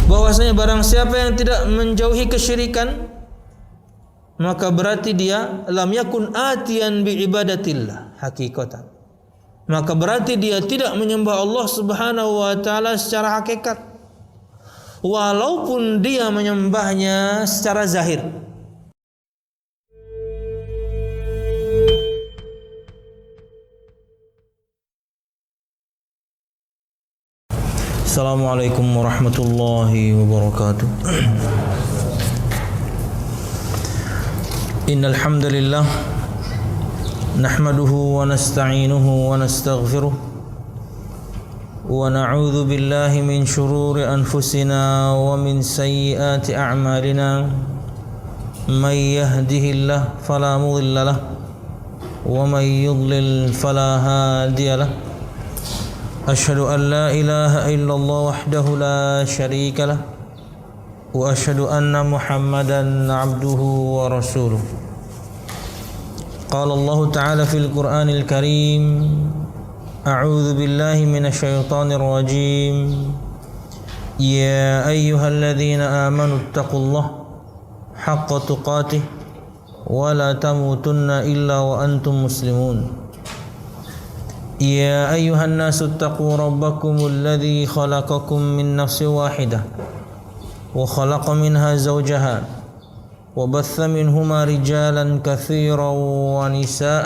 bahwasanya barang siapa yang tidak menjauhi kesyirikan, maka berarti dia lam yakun atiyan bi ibadatillah hakikatan. Maka berarti dia tidak menyembah Allah Subhanahu wa taala secara hakikat, walaupun dia menyembahnya secara zahir. Assalamualaikum warahmatullahi wabarakatuh. Innal hamdalillah nahmaduhu wa nasta'inuhu wa nastaghfiruh wa na'udzu billahi min shururi anfusina wa min sayyiati a'malina. May yahdihillahu fala mudilla lahu wa may yudlil fala hadiya lahu. أشهد أن لا إله إلا الله وحده لا شريك له وأشهد أن محمدا عبده ورسوله. قال الله تعالى في القرآن الكريم: أعوذ بالله من الشيطان الرجيم. يا أيها الذين آمنوا اتقوا الله حق تقاته ولا تموتن إلا وأنتم مسلمون. يا أيها الناس اتقوا ربكم الذي خلقكم من نفس واحدة وخلق منها زوجها وبث منهما رجالا كثيرا ونساء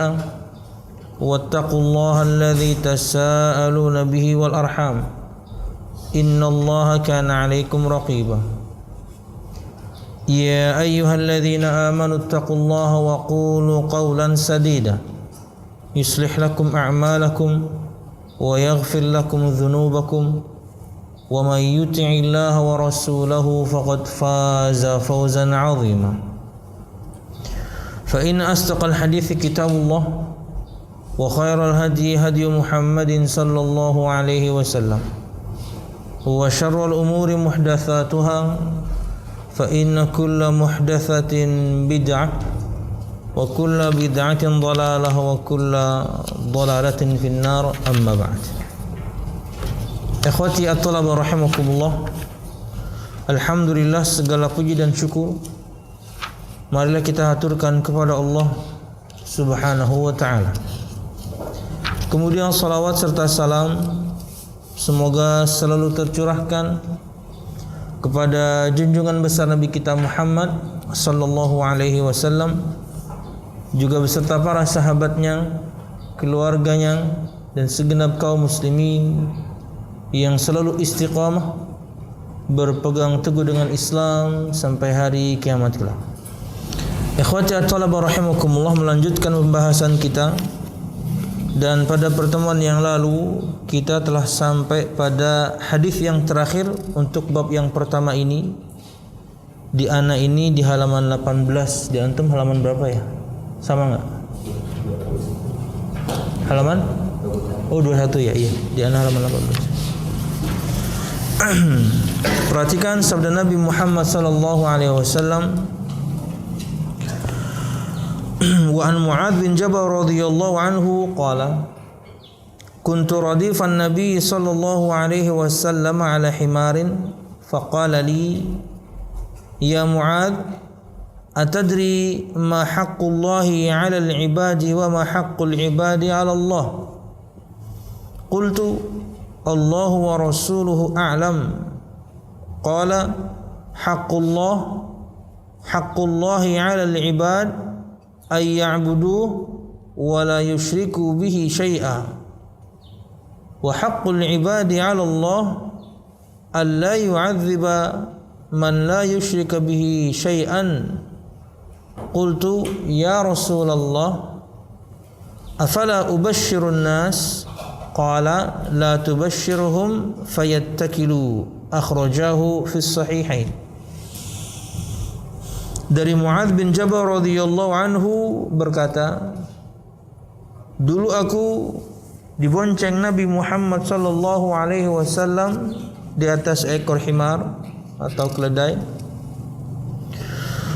واتقوا الله الذي تساءلون به والأرحام إن الله كان عليكم رقيبا. يا أيها الذين آمنوا اتقوا الله وقولوا قولا سديدا يصلح لكم أعمالكم ويغفر لكم ذنوبكم ومن يطع الله ورسوله فقد فاز فوزا عظيما. فإن أصدق الحديث كتاب الله وخير الهدي هدي محمد صلى الله عليه وسلم وشر الأمور محدثاتها فإن كل محدثة بدعة wa kullu bid'atin dhalalah wa kullu dhalalatin finnar, amma ba'd. Ikhwati at-talaba rahimakumullah, alhamdulillah, segala puji dan syukur marilah kita haturkan kepada Allah Subhanahu wa ta'ala. Kemudian salawat serta salam semoga selalu tercurahkan kepada junjungan besar Nabi kita Muhammad sallallahu alaihi wasallam, juga beserta para sahabatnya, keluarganya, dan segenap kaum muslimin yang selalu istiqamah berpegang teguh dengan Islam sampai hari kiamat kelak. Ikhwati at-talaba rahimakumullah, melanjutkan pembahasan kita, dan pada pertemuan yang lalu kita telah sampai pada hadis yang terakhir untuk bab yang pertama ini. Di ana ini di halaman 18, di antum halaman berapa ya? Sama enggak? Halaman? Oh, 21 ya, iya. Di halaman 18. Perhatikan sabda Nabi Muhammad sallallahu alaihi wasallam. Wa an Mu'adz bin Jabal radhiyallahu anhu qala: Kuntu radifan Nabi sallallahu alaihi wasallam ala himarin faqala li ya Mu'adz atadri ma haqqullahi 'ala al-'ibadi wa ma haqqul 'ibadi 'ala Allah? Qultu Allahu wa rasuluhu a'lam. Qala haqqullahi 'ala al-'ibad ay ya'buduhu wa la yushriku bihi syai'a, wa haqqul 'ibadi 'ala Allah alla yu'adziba man la yushrika bihi syai'an. Qultu ya Rasulullah afala ubashshirun nas? Qala la tubashshirhum fayattakilu. Akhrajahu fi sahihain. Dari Mu'adz bin Jabal radhiyallahu anhu berkata, dulu aku dibonceng Nabi Muhammad sallallahu alaihi wasallam di atas ekor himar atau keledai.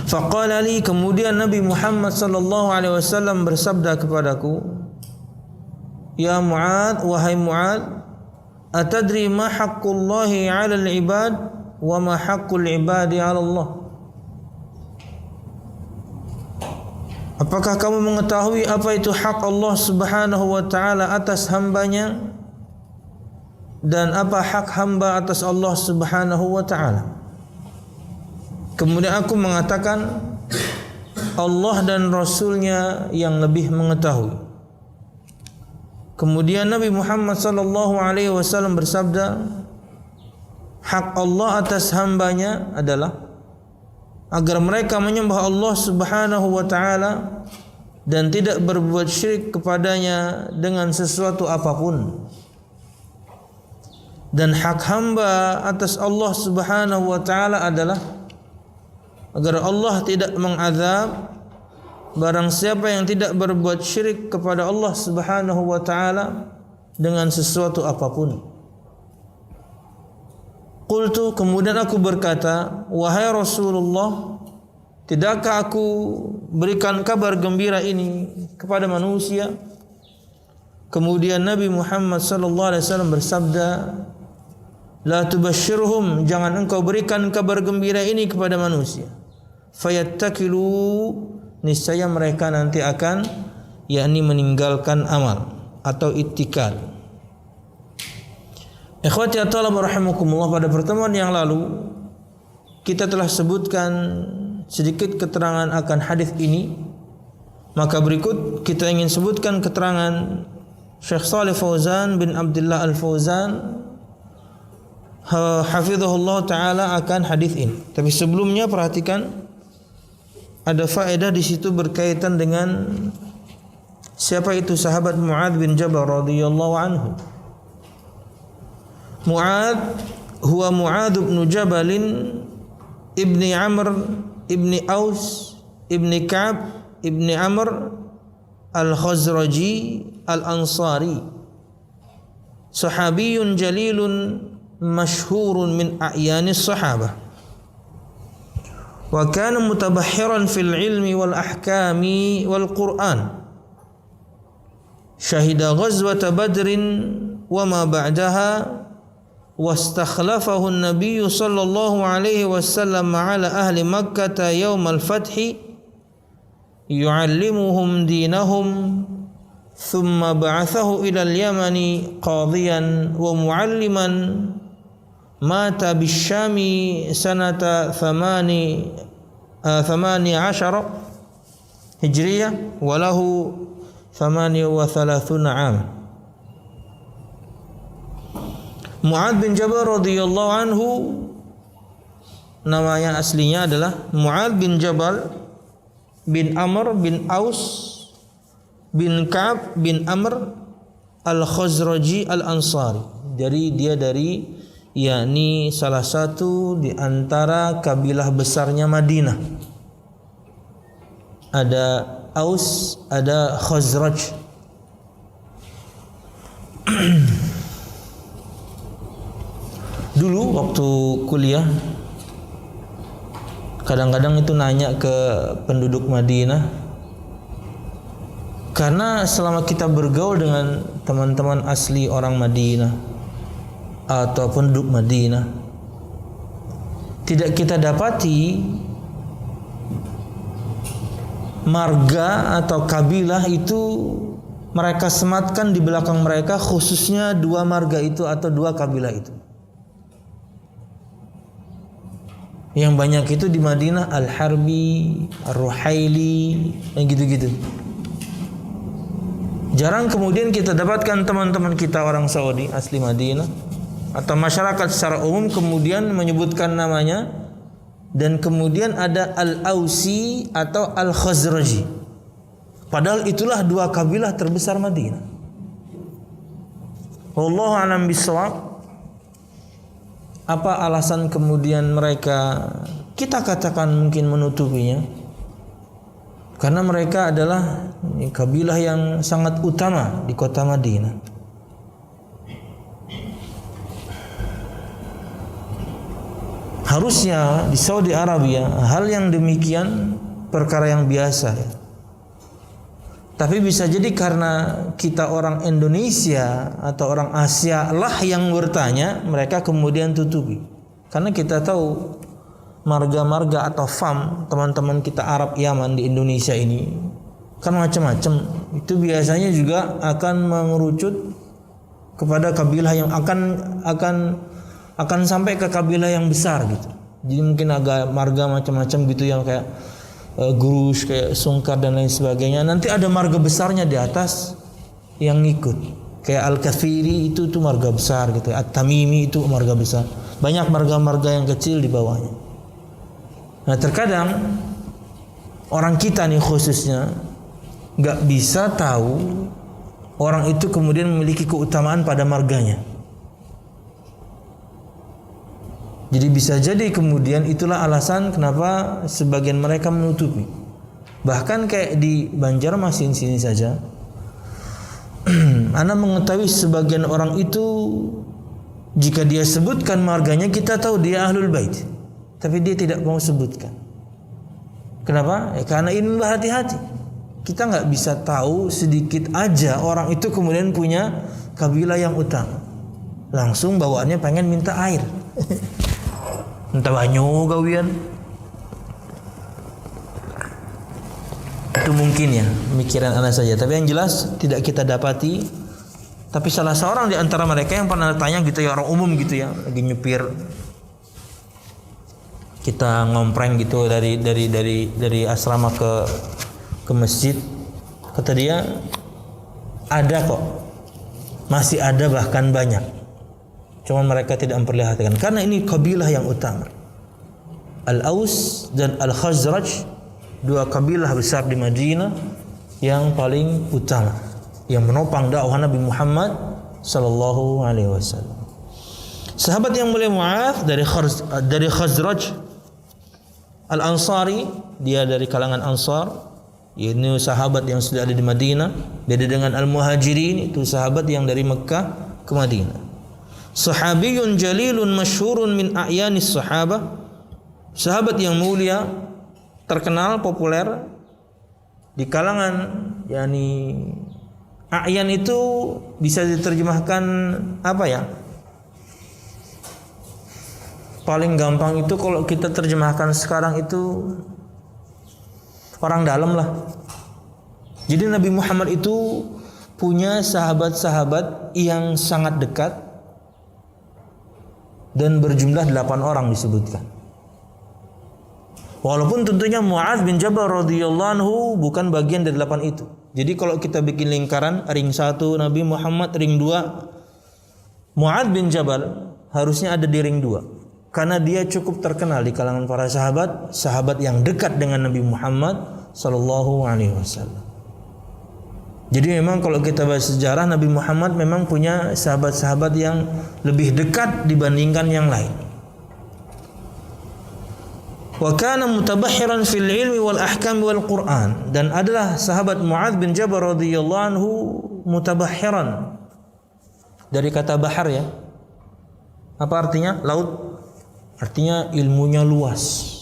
Faqala li, kemudian Nabi Muhammad sallallahu alaihi wasallam bersabda kepadaku, ya Mu'adz, wahai Mu'adz, atadri ma haqqullahi 'alal ibad? wa ma haqqul ibadi 'ala Allah. Apakah kamu mengetahui apa itu hak Allah Subhanahu wa taala atas hambanya dan apa hak hamba atas Allah Subhanahu wa taala? Kemudian aku mengatakan Allah dan Rasulnya yang lebih mengetahui. Kemudian Nabi Muhammad sallallahu alaihi wasallam bersabda, hak Allah atas hambanya adalah agar mereka menyembah Allah Subhanahu wa taala dan tidak berbuat syirik kepadanya dengan sesuatu apapun. Dan hak hamba atas Allah Subhanahu wa taala adalah agar Allah tidak mengazab barang siapa yang tidak berbuat syirik kepada Allah Subhanahu wa taala dengan sesuatu apapun. Qultu, kemudian aku berkata, wahai Rasulullah, tidakkah aku berikan kabar gembira ini kepada manusia? Kemudian Nabi Muhammad sallallahu alaihi wasallam bersabda, la tubashshirhum, jangan engkau berikan kabar gembira ini kepada manusia. Fayattakilu, niscaya mereka nanti akan meninggalkan amal atau ittikal. Ikhwati at-talab rahimakumullah, pada pertemuan yang lalu kita telah sebutkan sedikit keterangan akan hadis ini. Maka berikut kita ingin sebutkan keterangan Syekh Shalih Fauzan bin Abdullah Al-Fauzan hafizahullah taala akan hadis ini. Tapi sebelumnya perhatikan, ada faedah di situ berkaitan dengan siapa itu sahabat Mu'adz bin Jabal radhiyallahu anhu. Mu'adz huwa Mu'adz bin Jabal ibni Amr ibni Aus ibni Ka'b ibni Amr al-Khazraji al-Ansari, sahabiyun jalilun masyhurun min a'yanis sahabah, wa kana mutabahhiran fil ilmi wal ahkami wal Qur'an. Syahida ghazwata Badrin wa ma ba'daha, wastakhlafahu an-nabiy sallallahu alaihi wasallam ala ahli Makkah yawm al-fath yu'allimuhum dinahum, thumma ba'athahu ila al-Yamani qadiyan wa mu'alliman, mata bisyami sanata 18 hijriyah wa lahu 38 am. Mu'adz bin Jabal radhiyallahu anhu, namanya aslinya adalah Mu'adz bin Jabal bin Amr bin Aus bin Ka'b bin Amr al-Khazraji al-Ansari. Dia dari salah satu di antara kabilah besarnya Madinah. Ada Aus, ada Khazraj. Dulu waktu kuliah kadang-kadang itu nanya ke penduduk Madinah, karena selama kita bergaul dengan teman-teman asli orang Madinah atau penduduk Madinah, tidak kita dapati marga atau kabilah itu mereka sematkan di belakang mereka khususnya dua marga itu atau dua kabilah itu. Yang banyak itu di Madinah Al-Harbi, Ar-Ruhaili, yang gitu-gitu. Jarang kemudian kita dapatkan teman-teman kita orang Saudi asli Madinah atau masyarakat secara umum kemudian menyebutkan namanya, dan kemudian ada Al-Ausi atau Al-Khazraji. Padahal itulah dua kabilah terbesar Madinah. Wallahu a'lam bishawab. Apa alasan kemudian mereka kita katakan mungkin menutupinya? Karena mereka adalah kabilah yang sangat utama di kota Madinah. Harusnya di Saudi Arabia hal yang demikian perkara yang biasa ya. Tapi bisa jadi karena kita orang Indonesia atau orang Asia lah yang bertanya, mereka kemudian tutupi. Karena kita tahu marga-marga atau fam teman-teman kita Arab Yaman di Indonesia ini kan macam-macam. Itu biasanya juga akan mengerucut kepada kabilah yang akan sampai ke kabilah yang besar gitu. Jadi mungkin agak marga macam-macam gitu yang kayak Gurush, kayak Sungkar dan lain sebagainya. Nanti ada marga besarnya di atas yang ngikut. Kayak Al-Kathiri itu marga besar gitu. At-Tamimi itu marga besar. Banyak marga-marga yang kecil di bawahnya. Nah, terkadang orang kita nih khususnya nggak bisa tahu orang itu kemudian memiliki keutamaan pada marganya. Jadi bisa jadi kemudian itulah alasan kenapa sebagian mereka menutupi. Bahkan kayak di Banjarmasin sini saja, Anda mengetahui sebagian orang itu jika dia sebutkan marganya kita tahu dia Ahlul Bait, tapi dia tidak mau sebutkan. Kenapa? Karena ini berhati-hati. Kita nggak bisa tahu sedikit aja orang itu kemudian punya kabilah yang utama. Langsung bawaannya pengen minta air. Minta banyu gawian. Itu mungkin ya pemikiran Anda saja. Tapi yang jelas tidak kita dapati. Tapi salah seorang di antara mereka yang pernah tanya gitu ya, orang umum gitu ya, lagi nyupir. Kita ngompreng gitu dari asrama ke masjid. Kata dia, ada kok, masih ada bahkan banyak. Cuman mereka tidak memperlihatkan karena ini kabilah yang utama. Al-Aus dan Al-Khazraj, dua kabilah besar di Madinah yang paling utama, yang menopang dakwah Nabi Muhammad sallallahu alaihi wasallam. Sahabat yang mulia Mu'adz dari Khazraj Al-Ansari, dia dari kalangan Ansar. Ini sahabat yang sudah ada di Madinah. Beda dengan Al-Muhajirin, itu sahabat yang dari Mekah ke Madinah. Sahabiyun jalilun masyhurun min a'yanis sahabah. Sahabat yang mulia, terkenal, populer di kalangan a'yan itu bisa diterjemahkan apa ya? Paling gampang itu kalau kita terjemahkan sekarang itu orang dalam lah. Jadi Nabi Muhammad itu punya sahabat-sahabat yang sangat dekat dan berjumlah 8 orang disebutkan. Walaupun tentunya Mu'adz bin Jabal radhiyallahu anhu bukan bagian dari 8 itu. Jadi kalau kita bikin lingkaran, ring 1 Nabi Muhammad, ring 2 Mu'adz bin Jabal harusnya ada di ring 2. Karena dia cukup terkenal di kalangan para sahabat yang dekat dengan Nabi Muhammad sallallahu alaihi wasallam. Jadi memang kalau kita bahas sejarah, Nabi Muhammad memang punya sahabat-sahabat yang lebih dekat dibandingkan yang lain. Wa kana mutabahhiran fil ilmi wal ahkam wal Quran, dan adalah sahabat Mu'adz bin Jabal radhiyallahu anhu mutabahhiran dari kata bahar ya. Apa artinya? Laut. Artinya ilmunya luas.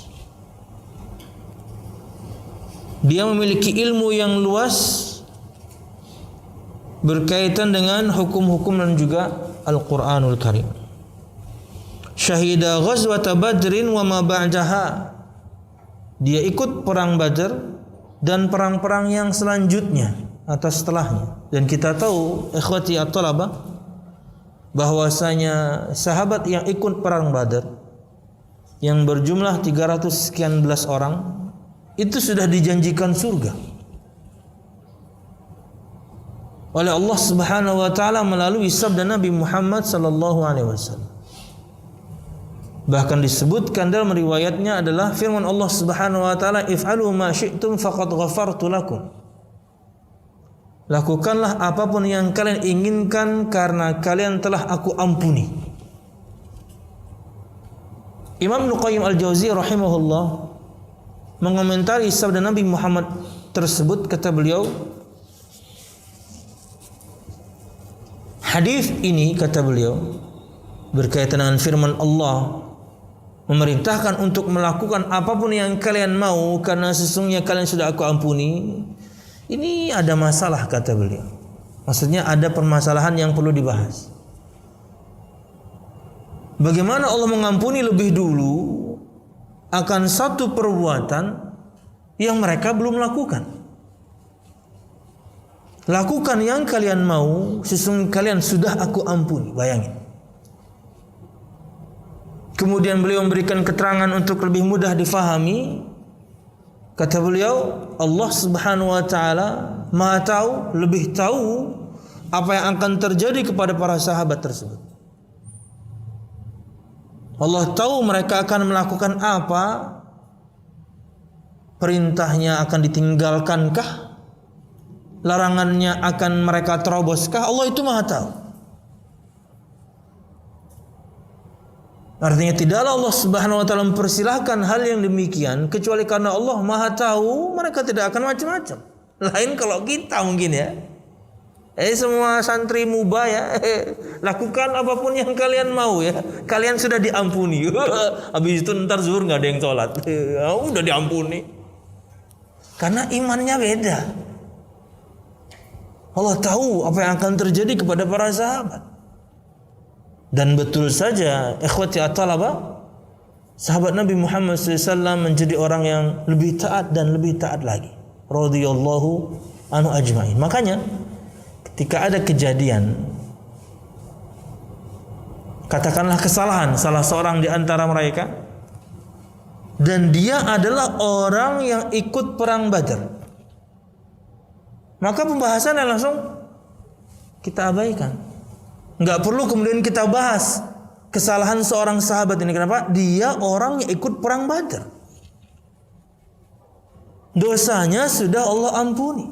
Dia memiliki ilmu yang luas berkaitan dengan hukum-hukum dan juga Al-Quranul Karim. Syahida ghazwata Badrin wa ma ba'daha. Dia ikut perang Badar dan perang-perang yang selanjutnya atau setelahnya. Dan kita tahu ikhwati at-talabah bahwasanya sahabat yang ikut perang Badar yang berjumlah 300 sekian belas orang itu sudah dijanjikan surga oleh Allah Subhanahu wa taala melalui sabda Nabi Muhammad sallallahu alaihi wasallam. Bahkan disebutkan dalam riwayatnya adalah firman Allah Subhanahu wa taala, "If'alu ma syi'tum faqad ghafartu lakum." Lakukanlah apapun yang kalian inginkan karena kalian telah aku ampuni. Imam Ibnu Qayyim Al-Jauziyah rahimahullah mengomentari sabda Nabi Muhammad tersebut, kata beliau, hadis ini kata beliau berkaitan dengan firman Allah memerintahkan untuk melakukan apapun yang kalian mau karena sesungguhnya kalian sudah aku ampuni. Ini ada masalah kata beliau. Maksudnya ada permasalahan yang perlu dibahas. bagaimana Allah mengampuni lebih dulu akan satu perbuatan yang mereka belum lakukan. Lakukan yang kalian mau, sesungguhnya kalian sudah aku ampuni. Bayangin. Kemudian beliau memberikan keterangan untuk lebih mudah difahami. Kata beliau, Allah Subhanahu wa taala Maha tahu, lebih tahu apa yang akan terjadi kepada para sahabat tersebut. Allah tahu mereka akan melakukan apa, perintahnya akan ditinggalkankah, larangannya akan mereka teroboskah, Allah itu Maha tahu. Artinya tidaklah Allah Subhanahu wa taala mempersilahkan hal yang demikian kecuali karena Allah Maha tahu mereka tidak akan macam-macam. Lain kalau kita mungkin ya. Semua santri muba ya, lakukan apapun yang kalian mau ya. Kalian sudah diampuni. Habis itu ntar zuhur nggak ada yang sholat. Udah diampuni. Karena imannya beda. Allah tahu apa yang akan terjadi kepada para sahabat. Dan betul saja, ikhwati at-talabah, sahabat Nabi Muhammad SAW menjadi orang yang lebih taat dan lebih taat lagi. Radhiyallahu anhu ajma'in. Makanya ketika ada kejadian, katakanlah kesalahan salah seorang di antara mereka, dan dia adalah orang yang ikut perang Badar, maka pembahasannya langsung kita abaikan. Enggak perlu kemudian kita bahas kesalahan seorang sahabat ini. Kenapa? Dia orang yang ikut perang Badar. Dosanya sudah Allah ampuni.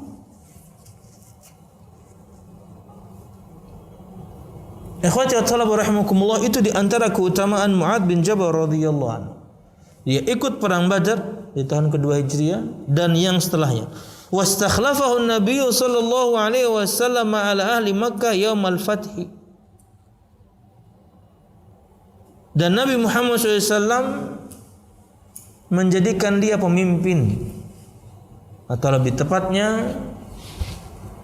Ikhwati wa rahimakumullah, itu di antara keutamaan Mu'adz bin Jabal radhiyallahu anhu. Dia ikut perang Badar di tahun kedua Hijriah dan yang setelahnya. Wastakhlafahu an-nabiy sallallahu alaihi wasallam ala ahli Makkah yaumal fathi. Dan Nabi Muhammad SAW menjadikan dia pemimpin, atau lebih tepatnya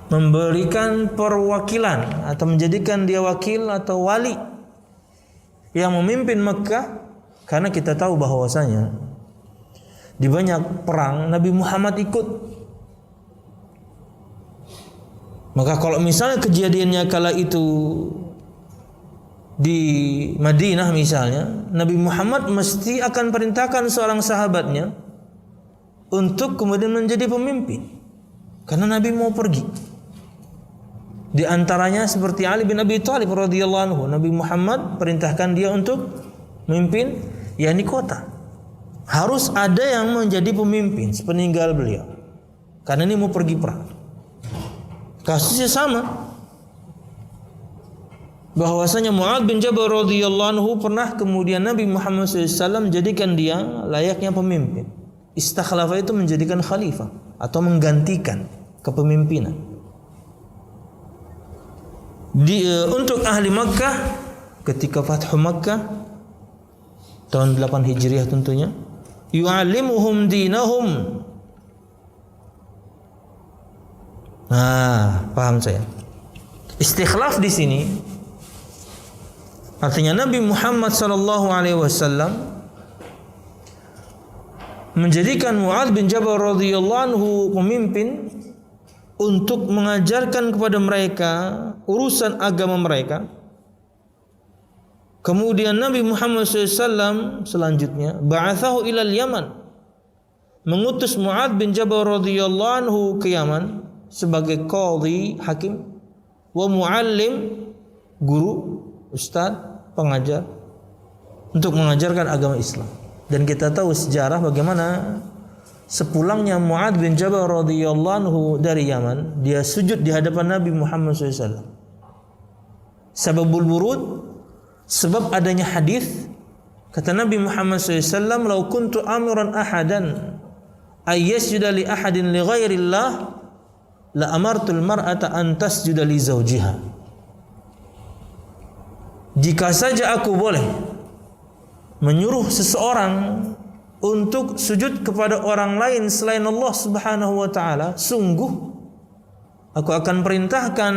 memberikan perwakilan atau menjadikan dia wakil atau wali yang memimpin Mekah. Karena kita tahu bahwasanya di banyak perang Nabi Muhammad ikut. Maka kalau misalnya kejadiannya kala itu di Madinah misalnya, Nabi Muhammad mesti akan perintahkan seorang sahabatnya untuk kemudian menjadi pemimpin, karena Nabi mau pergi. Di antaranya seperti Ali bin Abi Thalib radhiyallahu anhu, Nabi Muhammad perintahkan dia untuk memimpin yakni kota. Harus ada yang menjadi pemimpin sepeninggal beliau, karena ini mau pergi perang. Kasusnya sama, bahwasanya Mu'adz bin Jabal radhiyallahu anhu pernah kemudian Nabi Muhammad SAW menjadikan dia layaknya pemimpin. Istakhlafa itu menjadikan khalifah atau menggantikan kepemimpinan. Untuk ahli Makkah ketika Fathu Makkah tahun 8 Hijriah tentunya, yu'allimuhum dinahum. Paham saya. Istikhlaf di sini artinya Nabi Muhammad sallallahu alaihi wasallam menjadikan Mu'adz bin Jabal radhiyallahu anhu pemimpin untuk mengajarkan kepada mereka urusan agama mereka. Kemudian Nabi Muhammad SAW selanjutnya ba'athahu ilal Yaman, mengutus Mu'adz bin Jabal radhiyallahu anhu ke Yaman sebagai qadhi, hakim, wa muallim, guru, ustaz, pengajar, untuk mengajarkan agama Islam. Dan kita tahu sejarah bagaimana sepulangnya Mu'adz bin Jabal radhiyallahu anhu dari Yaman, dia sujud di hadapan Nabi Muhammad SAW. Sababul wurud, sebab adanya hadis, kata Nabi Muhammad SAW, "Lau kuntu amiran ahadan ay yasjuda li ahadin li ghairillah la amartul mar'ata an tasjuda li zawjiha." Jika saja aku boleh menyuruh seseorang untuk sujud kepada orang lain selain Allah Subhanahu wa taala, sungguh aku akan perintahkan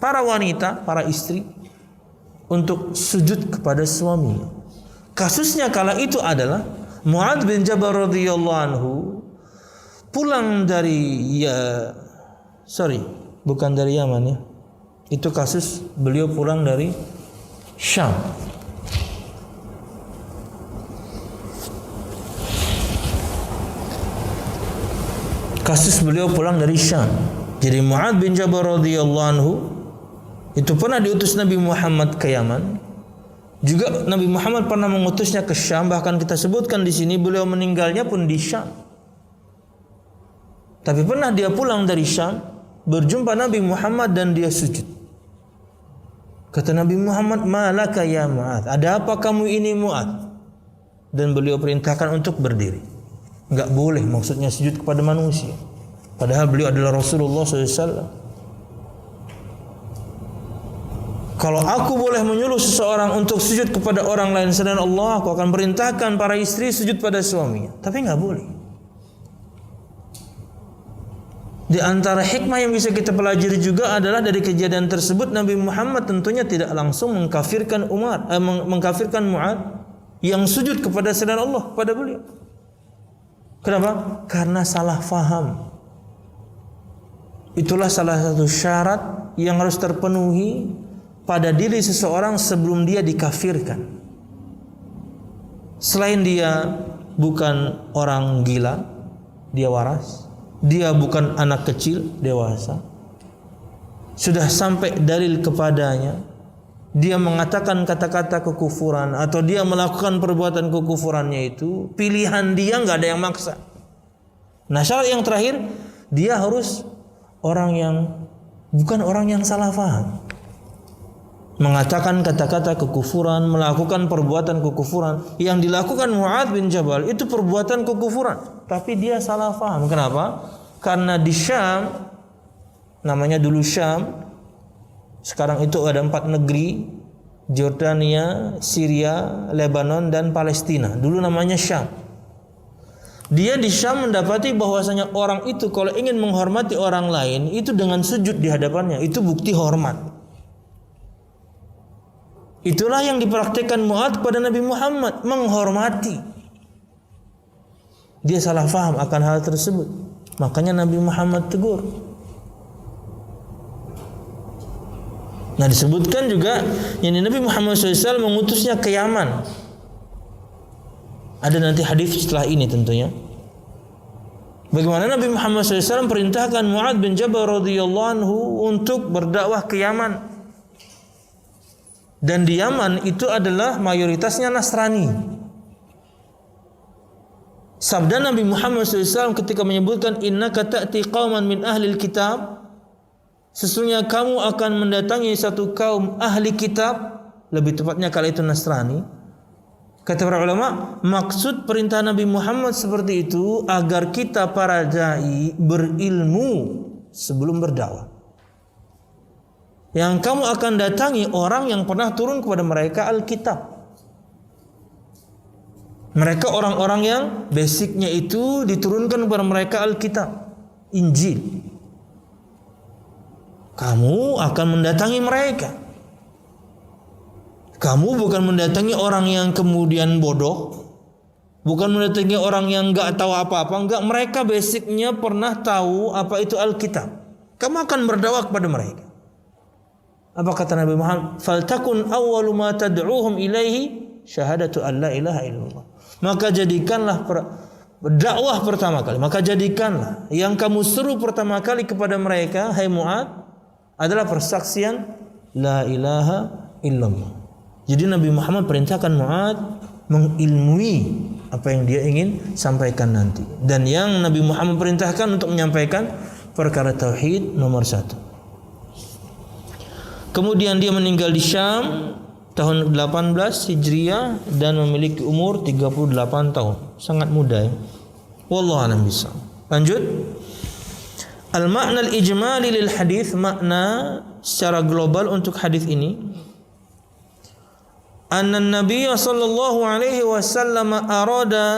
para wanita, para istri, untuk sujud kepada suaminya. Kasusnya kala itu adalah Mu'adz bin Jabal radhiyallahu anhu pulang dari bukan dari Yaman ya. Itu kasus beliau pulang dari Syam. Kasus beliau pulang dari Syam. Jadi Mu'adz bin Jabal radhiyallahu anhu itu pernah diutus Nabi Muhammad ke Yaman. Juga Nabi Muhammad pernah mengutusnya ke Syam, bahkan kita sebutkan di sini beliau meninggalnya pun di Syam. Tapi pernah dia pulang dari Syam, berjumpa Nabi Muhammad dan dia sujud. Kata Nabi Muhammad, "Malaka ya Mu'adz? Ada apa kamu ini Mu'adz?" Dan beliau perintahkan untuk berdiri. Enggak boleh maksudnya sujud kepada manusia. Padahal beliau adalah Rasulullah SAW. Kalau aku boleh menyuruh seseorang untuk sujud kepada orang lain selain Allah, aku akan perintahkan para istri sujud pada suaminya. Tapi enggak boleh. Di antara hikmah yang bisa kita pelajari juga adalah dari kejadian tersebut Nabi Muhammad tentunya tidak langsung mengkafirkan mengkafirkan Mu'adz yang sujud kepada selain Allah pada beliau. Kenapa? Karena salah faham. Itulah salah satu syarat yang harus terpenuhi pada diri seseorang sebelum dia dikafirkan. Selain dia bukan orang gila, dia waras. Dia bukan anak kecil, dewasa. Sudah sampai dalil kepadanya, dia mengatakan kata-kata kekufuran atau dia melakukan perbuatan kekufurannya itu, pilihan dia, nggak ada yang maksa. Nah, syarat yang terakhir, dia harus orang yang bukan orang yang salah faham. Mengatakan kata-kata kekufuran, melakukan perbuatan kekufuran. Yang dilakukan Mu'adz bin Jabal itu perbuatan kekufuran, tapi dia salah faham. Kenapa? Karena di Syam, namanya dulu Syam, sekarang itu ada 4 negeri, Jordania, Syria, Lebanon, dan Palestina. Dulu namanya Syam. Dia di Syam mendapati bahwasanya orang itu kalau ingin menghormati orang lain itu dengan sujud di hadapannya, itu bukti hormat. Itulah yang dipraktikkan Mu'adz kepada Nabi Muhammad, menghormati. Dia salah faham akan hal tersebut, makanya Nabi Muhammad tegur. Nah, disebutkan juga yang Nabi Muhammad SAW mengutusnya ke Yaman. Ada nanti hadis setelah ini tentunya. Bagaimana Nabi Muhammad SAW perintahkan Mu'adz bin Jabal radhiyallahu anhu untuk berdakwah ke Yaman. Dan di Yaman itu adalah mayoritasnya Nasrani. Sabda Nabi Muhammad SAW ketika menyebutkan innaka ta'ti qauman min ahlil kitab, sesungguhnya kamu akan mendatangi satu kaum ahli kitab, lebih tepatnya kala itu Nasrani. Kata para ulama, maksud perintah Nabi Muhammad seperti itu agar kita para dai berilmu sebelum berdakwah. Yang kamu akan datangi orang yang pernah turun kepada mereka Alkitab. Mereka orang-orang yang basicnya itu diturunkan kepada mereka Alkitab, Injil. Kamu akan mendatangi mereka. Kamu bukan mendatangi orang yang kemudian bodoh, bukan mendatangi orang yang enggak tahu apa-apa, enggak. Mereka basicnya pernah tahu apa itu Alkitab. Kamu akan berdakwah kepada mereka. Apa kata Nabi Muhammad? Faltakun awwalu ma tad'uhum ilaihi syahadatu an la ilaha illallah. Maka jadikanlah dakwah pertama kali. Maka jadikanlah yang kamu seru pertama kali kepada mereka, hai Mu'adz, adalah persaksian la ilaha illallah. Jadi Nabi Muhammad perintahkan Mu'adz mengilmui apa yang dia ingin sampaikan nanti. Dan yang Nabi Muhammad perintahkan untuk menyampaikan perkara tauhid nomor 1. Kemudian dia meninggal di Syam tahun 18 Hijriah dan memiliki umur 38 tahun. Sangat muda ya. Wallahu a'lam bishawab. Lanjut. Al-ma'na al-ijmali lil hadis, makna secara global untuk hadis ini. Anna an-nabiy sallallahu alaihi wasallam arada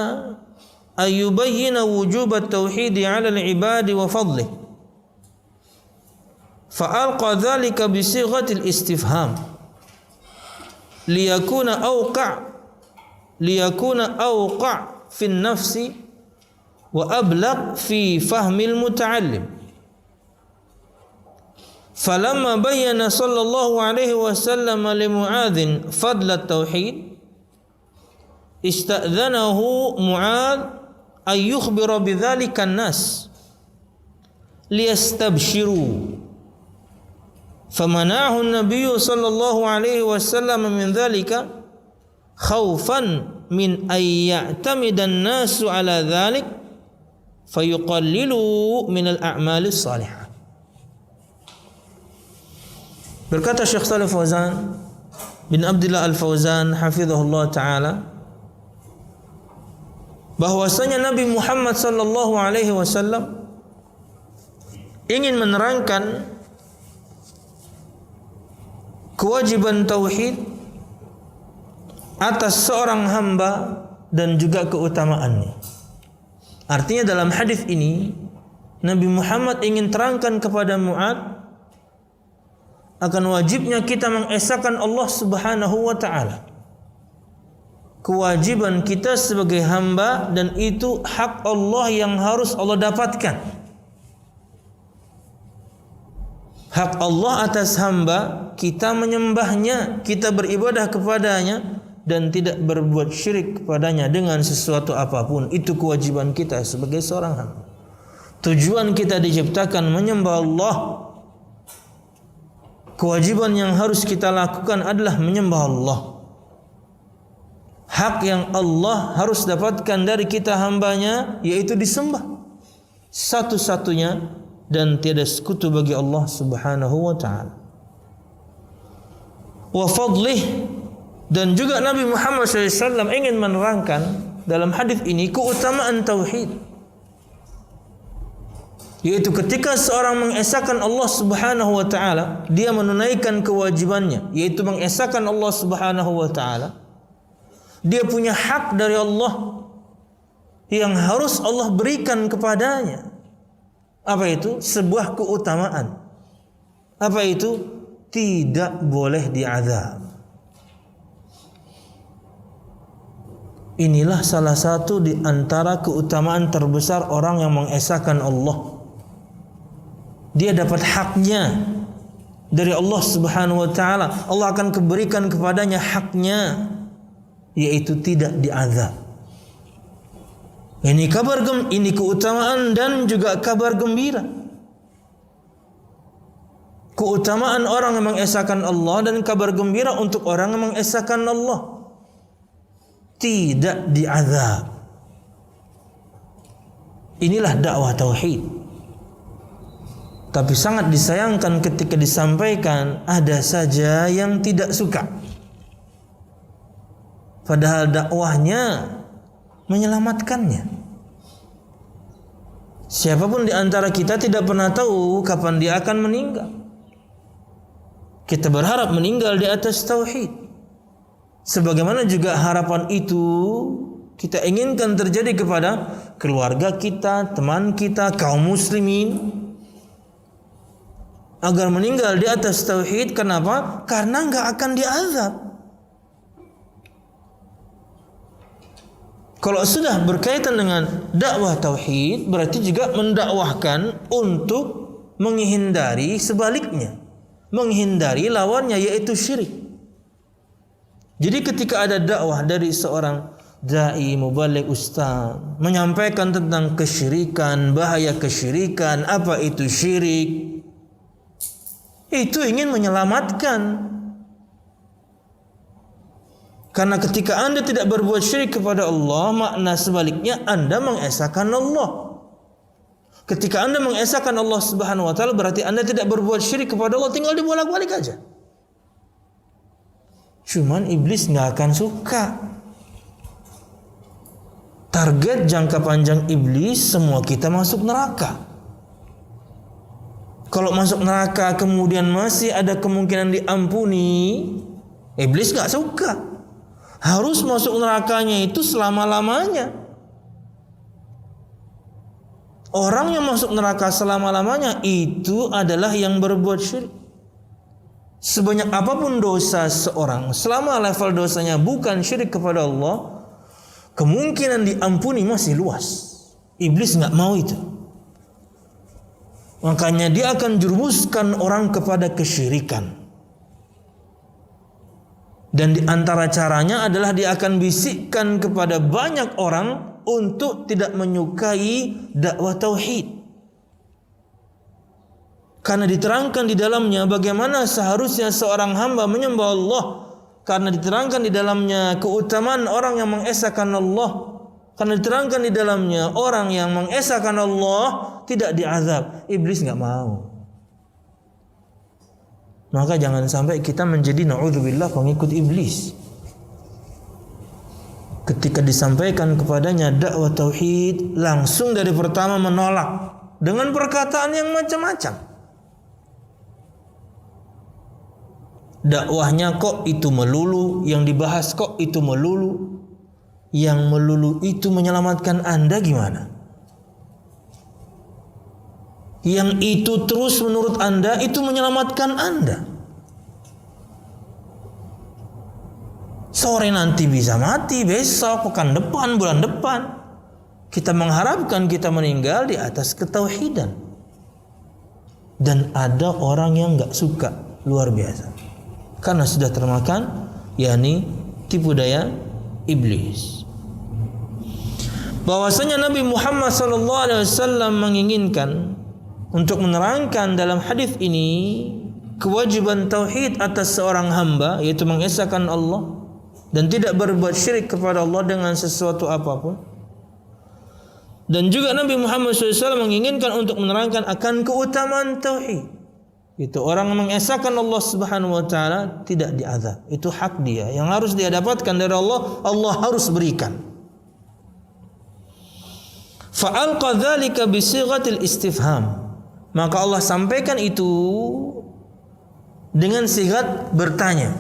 an yubayyana wujub at-tauhid 'ala al-ibadi wa fadlihi. Fa'alqa dzalika bi sighatil istifham. liyakuna awqa' fi nafsi wa ablagh fi fahmil muta'allim. Falamma bayyana sallallahu alaihi wasallam li Mu'adz fadl at-tauhid ista'dzanahu Mu'adz ay yukhbira bidzalika an-nas liyastabshiru. Famanahu an-nabiy sallallahu alaihi wasallam min dzalika khaufan min ay ya'tamida an-nasu ala dzalik fayuqallilu min al-a'mali as-salihah. Berkata Syekh Shalih Fauzan bin Abdullah Al-Fauzan hafizahullah taala, bahwasanya Nabi Muhammad sallallahu alaihi wasallam ingin menerangkan kewajiban tauhid atas seorang hamba dan juga keutamaannya. Artinya dalam hadis ini Nabi Muhammad ingin terangkan kepada Mu'adz akan wajibnya kita mengesahkan Allah Subhanahu wa taala. Kewajiban kita sebagai hamba, dan itu hak Allah yang harus Allah dapatkan. Hak Allah atas hamba, kita menyembahnya, kita beribadah kepadanya dan tidak berbuat syirik kepadanya dengan sesuatu apapun. Itu kewajiban kita sebagai seorang hamba. Tujuan kita diciptakan menyembah Allah. Kewajiban yang harus kita lakukan adalah menyembah Allah. Hak yang Allah harus dapatkan dari kita hambanya yaitu disembah satu-satunya dan tiada sekutu bagi Allah Subhanahu wa taala. Wa fadlih, dan juga Nabi Muhammad SAW ingin menerangkan dalam hadis ini keutamaan tauhid, yaitu ketika seorang mengesahkan Allah Subhanahu wa taala, dia menunaikan kewajibannya yaitu mengesahkan Allah Subhanahu wa taala. Dia punya hak dari Allah yang harus Allah berikan kepadanya. Apa itu? Sebuah keutamaan. Apa itu? Tidak boleh diazab. Inilah salah satu di antara keutamaan terbesar orang yang mengesahkan Allah. Dia dapat haknya dari Allah Subhanahu wa taala. Allah akan berikan kepadanya haknya, yaitu tidak diazab. Ini keutamaan dan juga kabar gembira. Keutamaan orang yang mengesahkan Allah dan kabar gembira untuk orang yang mengesahkan Allah. Tidak diazab. Inilah dakwah tauhid. Tapi sangat disayangkan ketika disampaikan ada saja yang tidak suka. Padahal dakwahnya menyelamatkannya. Siapapun di antara kita tidak pernah tahu kapan dia akan meninggal. Kita berharap meninggal di atas tauhid. Sebagaimana juga harapan itu kita inginkan terjadi kepada keluarga kita, teman kita, kaum muslimin, agar meninggal di atas tauhid. Kenapa? Karena enggak akan diazab. Kalau sudah berkaitan dengan dakwah tauhid, berarti juga mendakwahkan untuk menghindari sebaliknya, menghindari lawannya yaitu syirik. Jadi ketika ada dakwah dari seorang dai, mubaligh, ustaz menyampaikan tentang kesyirikan, bahaya kesyirikan, apa itu syirik, itu ingin menyelamatkan. Karena ketika Anda tidak berbuat syirik kepada Allah, makna sebaliknya Anda mengesahkan Allah. Ketika Anda mengesahkan Allah Subhanahu wa taala, berarti Anda tidak berbuat syirik kepada Allah, tinggal dibolak-balik aja. Cuman iblis nggak akan suka. Target jangka panjang iblis, semua kita masuk neraka. Kalau masuk neraka kemudian masih ada kemungkinan diampuni, iblis nggak suka. Harus masuk nerakanya itu selama-lamanya. Orang yang masuk neraka selama-lamanya itu adalah yang berbuat syirik. sebanyak apapun dosa seorang, selama level dosanya bukan syirik kepada Allah, kemungkinan diampuni masih luas. Iblis nggak mau itu. Makanya dia akan jerumuskan orang kepada kesyirikan. Dan di antara caranya adalah dia akan bisikkan kepada banyak orang untuk tidak menyukai dakwah tauhid. Karena diterangkan di dalamnya bagaimana seharusnya seorang hamba menyembah Allah. Karena diterangkan di dalamnya keutamaan orang yang mengesahkan Allah. Karena diterangkan di dalamnya orang yang mengesahkan Allah tidak diazab. Iblis nggak mau. Maka jangan sampai kita menjadi na'udzubillah pengikut iblis. Ketika disampaikan kepadanya dakwah tauhid, langsung dari pertama menolak dengan perkataan yang macam-macam. Dakwahnya kok itu melulu, yang dibahas kok itu melulu. Yang melulu itu menyelamatkan Anda gimana? Yang itu terus menurut Anda itu menyelamatkan Anda. Sore nanti bisa mati, besok, pekan depan, bulan depan. Kita mengharapkan kita meninggal di atas ketauhidan. Dan ada orang yang gak suka, luar biasa. Karena sudah termakan, yakni tipu daya iblis. Bahwasanya Nabi Muhammad SAW menginginkan untuk menerangkan dalam hadis ini kewajiban tauhid atas seorang hamba, yaitu mengesahkan Allah dan tidak berbuat syirik kepada Allah dengan sesuatu apapun. Dan juga Nabi Muhammad SAW menginginkan untuk menerangkan akan keutamaan tauhid. Itu orang mengesahkan Allah Subhanahu wa taala tidak diazab. Itu hak dia yang harus dia dapatkan dari Allah, Allah harus berikan. Fa'alqa dzalika bi sighatil istifham. Maka Allah sampaikan itu dengan sigat bertanya.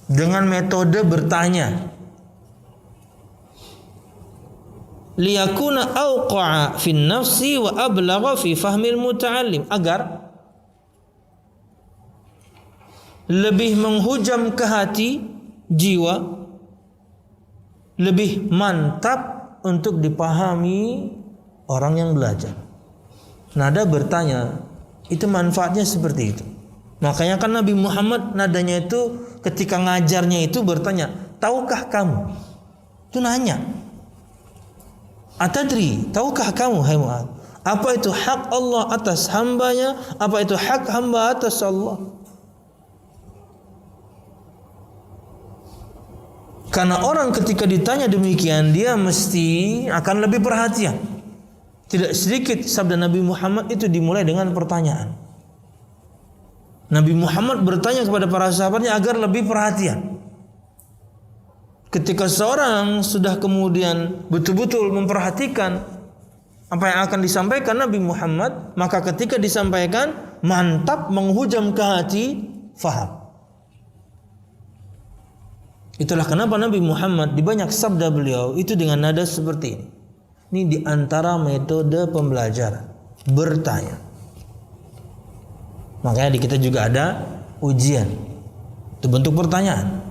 Dengan metode bertanya. Liyakuna awqa'a fin nafsi wa ablagha fi fahmil muta'allim, agar lebih menghujam ke hati jiwa, lebih mantap untuk dipahami orang yang belajar. Nada bertanya itu manfaatnya seperti itu. Makanya kan Nabi Muhammad nadanya itu ketika ngajarnya itu bertanya, tahukah kamu? Itu nanya. Atadri, tahukah kamu hai Mu'adz? Apa itu hak Allah atas hambanya? Apa itu hak hamba atas Allah? Karena orang ketika ditanya demikian, dia mesti akan lebih perhatian. Tidak sedikit sabda Nabi Muhammad itu dimulai dengan pertanyaan. Nabi Muhammad bertanya kepada para sahabatnya agar lebih perhatian. Ketika seorang sudah kemudian betul-betul memperhatikan apa yang akan disampaikan Nabi Muhammad, maka ketika disampaikan mantap, menghujam ke hati, faham. Itulah kenapa Nabi Muhammad di banyak sabda beliau itu dengan nada seperti ini. Ini di antara metode pembelajaran, bertanya. Makanya di kita juga ada ujian. Itu bentuk pertanyaan.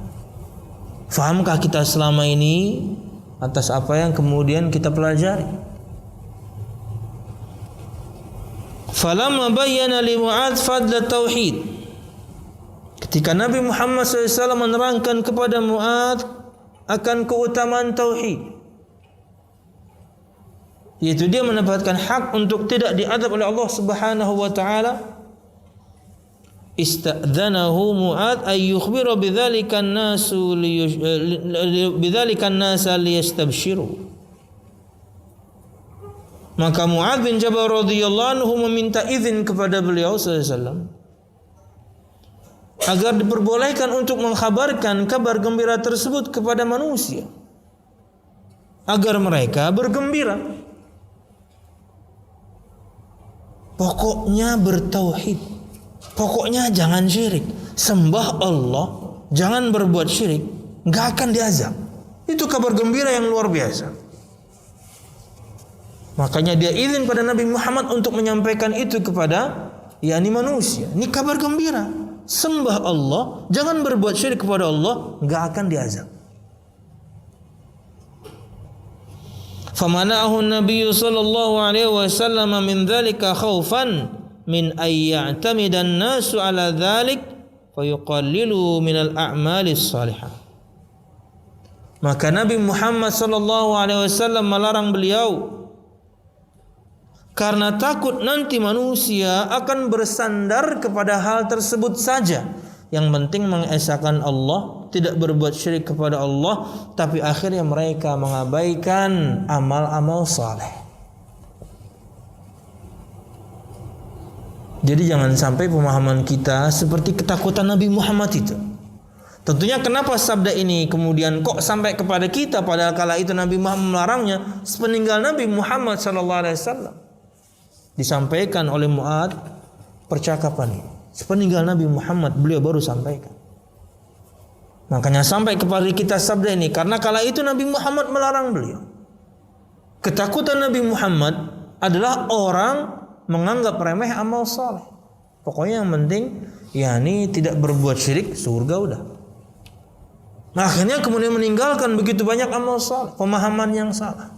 Fahamkah kita selama ini atas apa yang kemudian kita pelajari? Falamma bayyana li Mu'adz fadla tauhid. Ketika Nabi Muhammad SAW menerangkan kepada Mu'adz akan keutamaan tauhid, yaitu dia mendapatkan hak untuk tidak diazab oleh Allah Subhanahu wa taala, istadzanahu Mu'adz ay yukhbira bidzalika an-nasu bidzalika an-nasa liyastabshiru. Maka Mu'adz bin Jabal radhiyallahu anhu meminta izin kepada beliau sallallahu alaihi wasallam agar diperbolehkan untuk mengkhabarkan kabar gembira tersebut kepada manusia, agar mereka bergembira. Pokoknya bertauhid, pokoknya jangan syirik, sembah Allah, jangan berbuat syirik, gak akan diazab. Itu kabar gembira yang luar biasa. Makanya dia izin pada Nabi Muhammad untuk menyampaikan itu kepada yakni manusia. Ini kabar gembira. sembah Allah, jangan berbuat syirik kepada Allah, enggak akan diazab. Famana'ahu an-nabiy sallallahu alaihi wasallam min dzalika khaufan min ay ya'tamida an-nasu ala dzalik fayuqallilu min al-a'mali salihah. Maka Nabi Muhammad sallallahu alaihi wasallam melarang beliau karena takut nanti manusia akan bersandar kepada hal tersebut saja. Yang penting mengesahkan Allah, tidak berbuat syirik kepada Allah, tapi akhirnya mereka mengabaikan amal-amal saleh. Jadi jangan sampai pemahaman kita seperti ketakutan Nabi Muhammad itu. Tentunya kenapa sabda ini kemudian kok sampai kepada kita padahal kala itu Nabi Muhammad melarangnya sepeninggal Nabi Muhammad sallallahu alaihi wasallam. Disampaikan oleh Mu'ad percakapan ini. Sepeninggal Nabi Muhammad beliau baru sampaikan. Makanya sampai kepada kita sabda ini karena kala itu Nabi Muhammad melarang beliau. Ketakutan Nabi Muhammad adalah orang menganggap remeh amal saleh. Pokoknya yang penting yakni tidak berbuat syirik, surga udah. Nah, akhirnya kemudian meninggalkan begitu banyak amal saleh, pemahaman yang salah.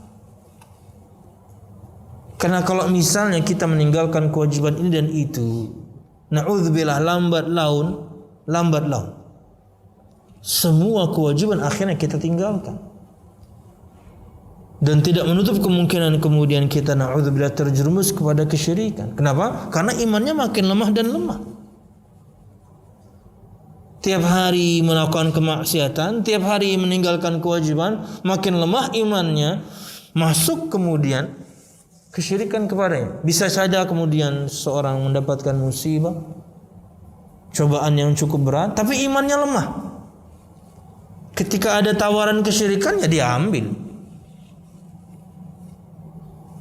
Karena kalau misalnya kita meninggalkan kewajiban ini dan itu, na'udzubillah lambat laun, semua kewajiban akhirnya kita tinggalkan. Dan tidak menutup kemungkinan kemudian kita na'udzubillah terjerumus kepada kesyirikan. Kenapa? Karena imannya makin lemah dan lemah. Tiap hari melakukan kemaksiatan, tiap hari meninggalkan kewajiban, makin lemah imannya, masuk kemudian kesyirikan kepadanya. Bisa saja kemudian seorang mendapatkan musibah, cobaan yang cukup berat, tapi imannya lemah. Ketika ada tawaran kesyirikan, ya dia ambil.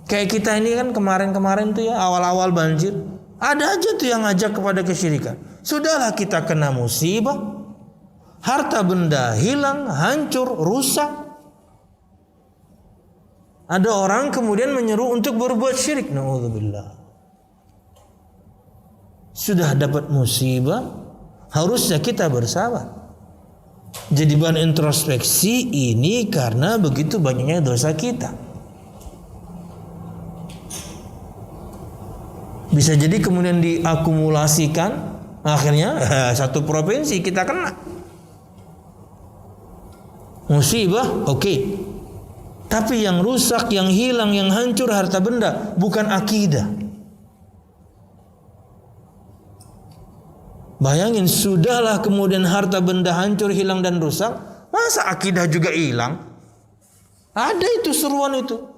Kayak kita ini kan kemarin tuh ya, awal-awal banjir, ada aja tuh yang ngajak kepada kesyirikan. Sudahlah kita kena musibah, harta benda hilang, hancur, rusak. Ada orang kemudian menyeru untuk berbuat syirik. Na'udzubillah. Sudah dapat musibah, harusnya kita bersabar. Jadi bahan introspeksi ini karena begitu banyaknya dosa kita. Bisa jadi kemudian diakumulasikan, akhirnya satu provinsi kita kena musibah, oke. Tapi yang rusak, yang hilang, yang hancur harta benda bukan akidah. Bayangin, sudahlah kemudian harta benda hancur, hilang dan rusak, masa akidah juga hilang? Ada itu seruan itu.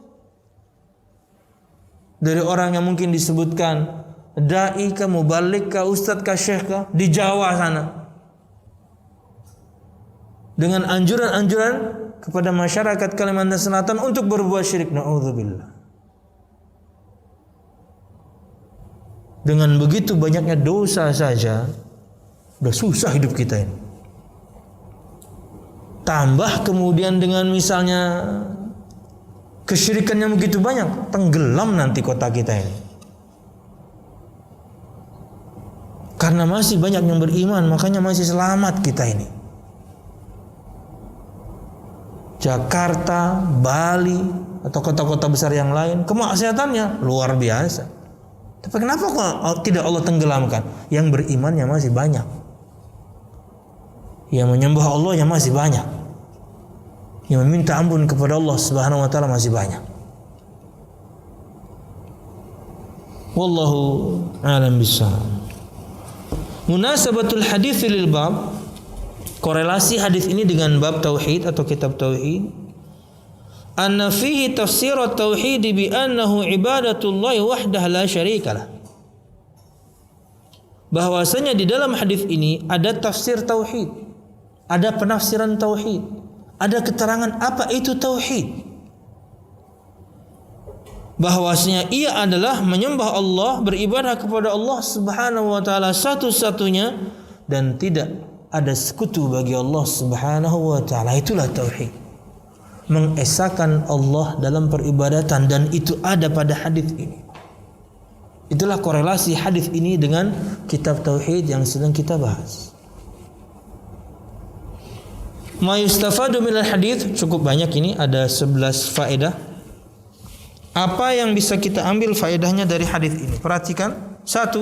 Dari orang yang mungkin disebutkan dai kah, mubalik kah, ustadz kah, syekh kah di Jawa sana. Dengan anjuran-anjuran kepada masyarakat Kalimantan Selatan untuk berbuat syirik. Na'udzubillah. Dengan begitu banyaknya dosa saja, udah susah hidup kita ini. Tambah kemudian dengan misalnya kesyirikan yang begitu banyak, tenggelam nanti kota kita ini. Karena masih banyak yang beriman, makanya masih selamat kita ini. Jakarta, Bali, atau kota-kota besar yang lain, kemaksiatannya luar biasa. Tapi kenapa kok tidak Allah tenggelamkan? Yang berimannya masih banyak. Yang menyembah Allah yang masih banyak. Yang meminta ampun kepada Allah Subhanahu wa taala masih banyak. Wallahu a'lam bishawab. Munasabatul hadits lil bab, korelasi hadis ini dengan bab tauhid atau kitab tauhid. Anna fihi tafsir at-tauhid bi annahu ibadatullah wahdah la syarikalah. Bahwasanya di dalam hadis ini ada tafsir tauhid, ada penafsiran tauhid, ada keterangan apa itu tauhid. Bahwasanya ia adalah menyembah Allah, beribadah kepada Allah Subhanahu wa taala satu-satunya dan tidak ada sekutu bagi Allah Subhanahu wa taala. Itulah tauhid. Mengesahkan Allah dalam peribadatan, dan itu ada pada hadis ini. Itulah korelasi hadis ini dengan kitab tauhid yang sedang kita bahas. Ma yustafadu minal hadis, cukup banyak ini, ada 11 faedah. Apa yang bisa kita ambil faedahnya dari hadis ini? Perhatikan. 1.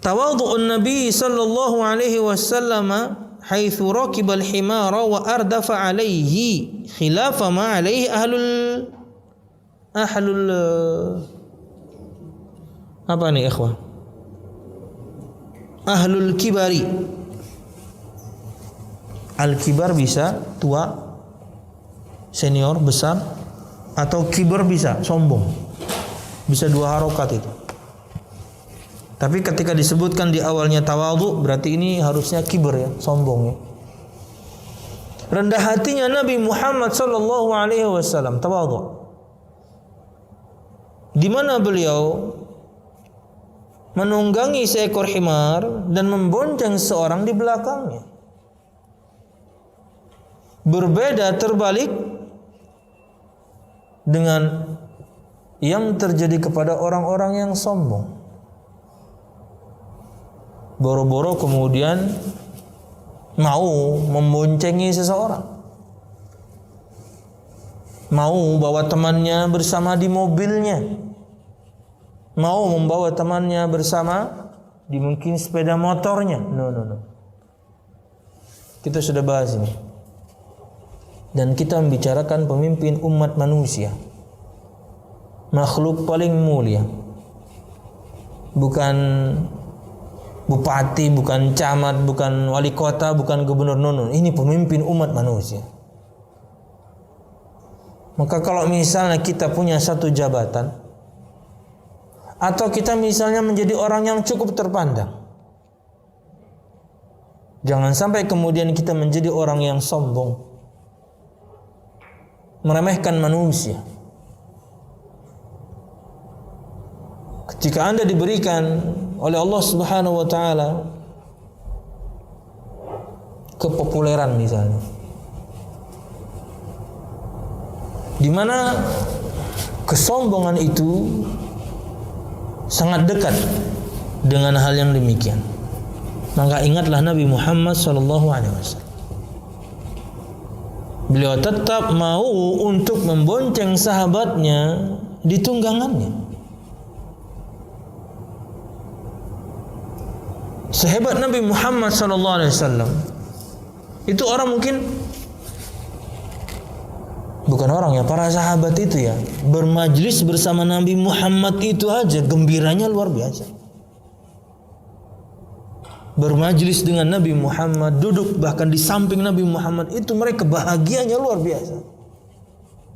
Tawadhu'un Nabi sallallahu alaihi wasallam haitsu raqibal himara wa ardafa alaihi khilafa ma alaihi ahlul apa nih ikhwan? Ahlul kibari. Al-kibar bisa tua, senior, besar, atau kibar bisa sombong. Bisa dua harokat itu. Tapi ketika disebutkan di awalnya tawadhu, berarti ini harusnya kibar ya, sombong ya. Rendah hatinya Nabi Muhammad sallallahu alaihi wasallam, tawadhu. Di mana beliau menunggangi seekor himar dan membonceng seorang di belakangnya. Berbeda terbalik dengan yang terjadi kepada orang-orang yang sombong. Boro-boro kemudian mau memboncengi seseorang, mau bawa temannya bersama di mobilnya, mau membawa temannya bersama di mungkin sepeda motornya. No. Kita sudah bahas ini. Dan kita membicarakan pemimpin umat manusia, makhluk paling mulia. Bukan bupati, bukan camat, bukan wali kota, bukan gubernur. No. Ini pemimpin umat manusia. Maka kalau misalnya kita punya satu jabatan, atau kita misalnya menjadi orang yang cukup terpandang, jangan sampai kemudian kita menjadi orang yang sombong, meremehkan manusia. Ketika Anda diberikan oleh Allah Subhanahu wa taala kepopuleran misalnya, di mana kesombongan itu sangat dekat dengan hal yang demikian, maka ingatlah Nabi Muhammad sallallahu alaihi wasallam. Beliau tetap mau untuk membonceng sahabatnya di tunggangannya. Sehebat Nabi Muhammad sallallahu alaihi wasallam, itu orang mungkin bukan orang ya, para sahabat itu ya, bermajlis bersama Nabi Muhammad itu aja gembiranya luar biasa. Bermajlis dengan Nabi Muhammad, duduk bahkan di samping Nabi Muhammad, itu mereka bahagianya luar biasa.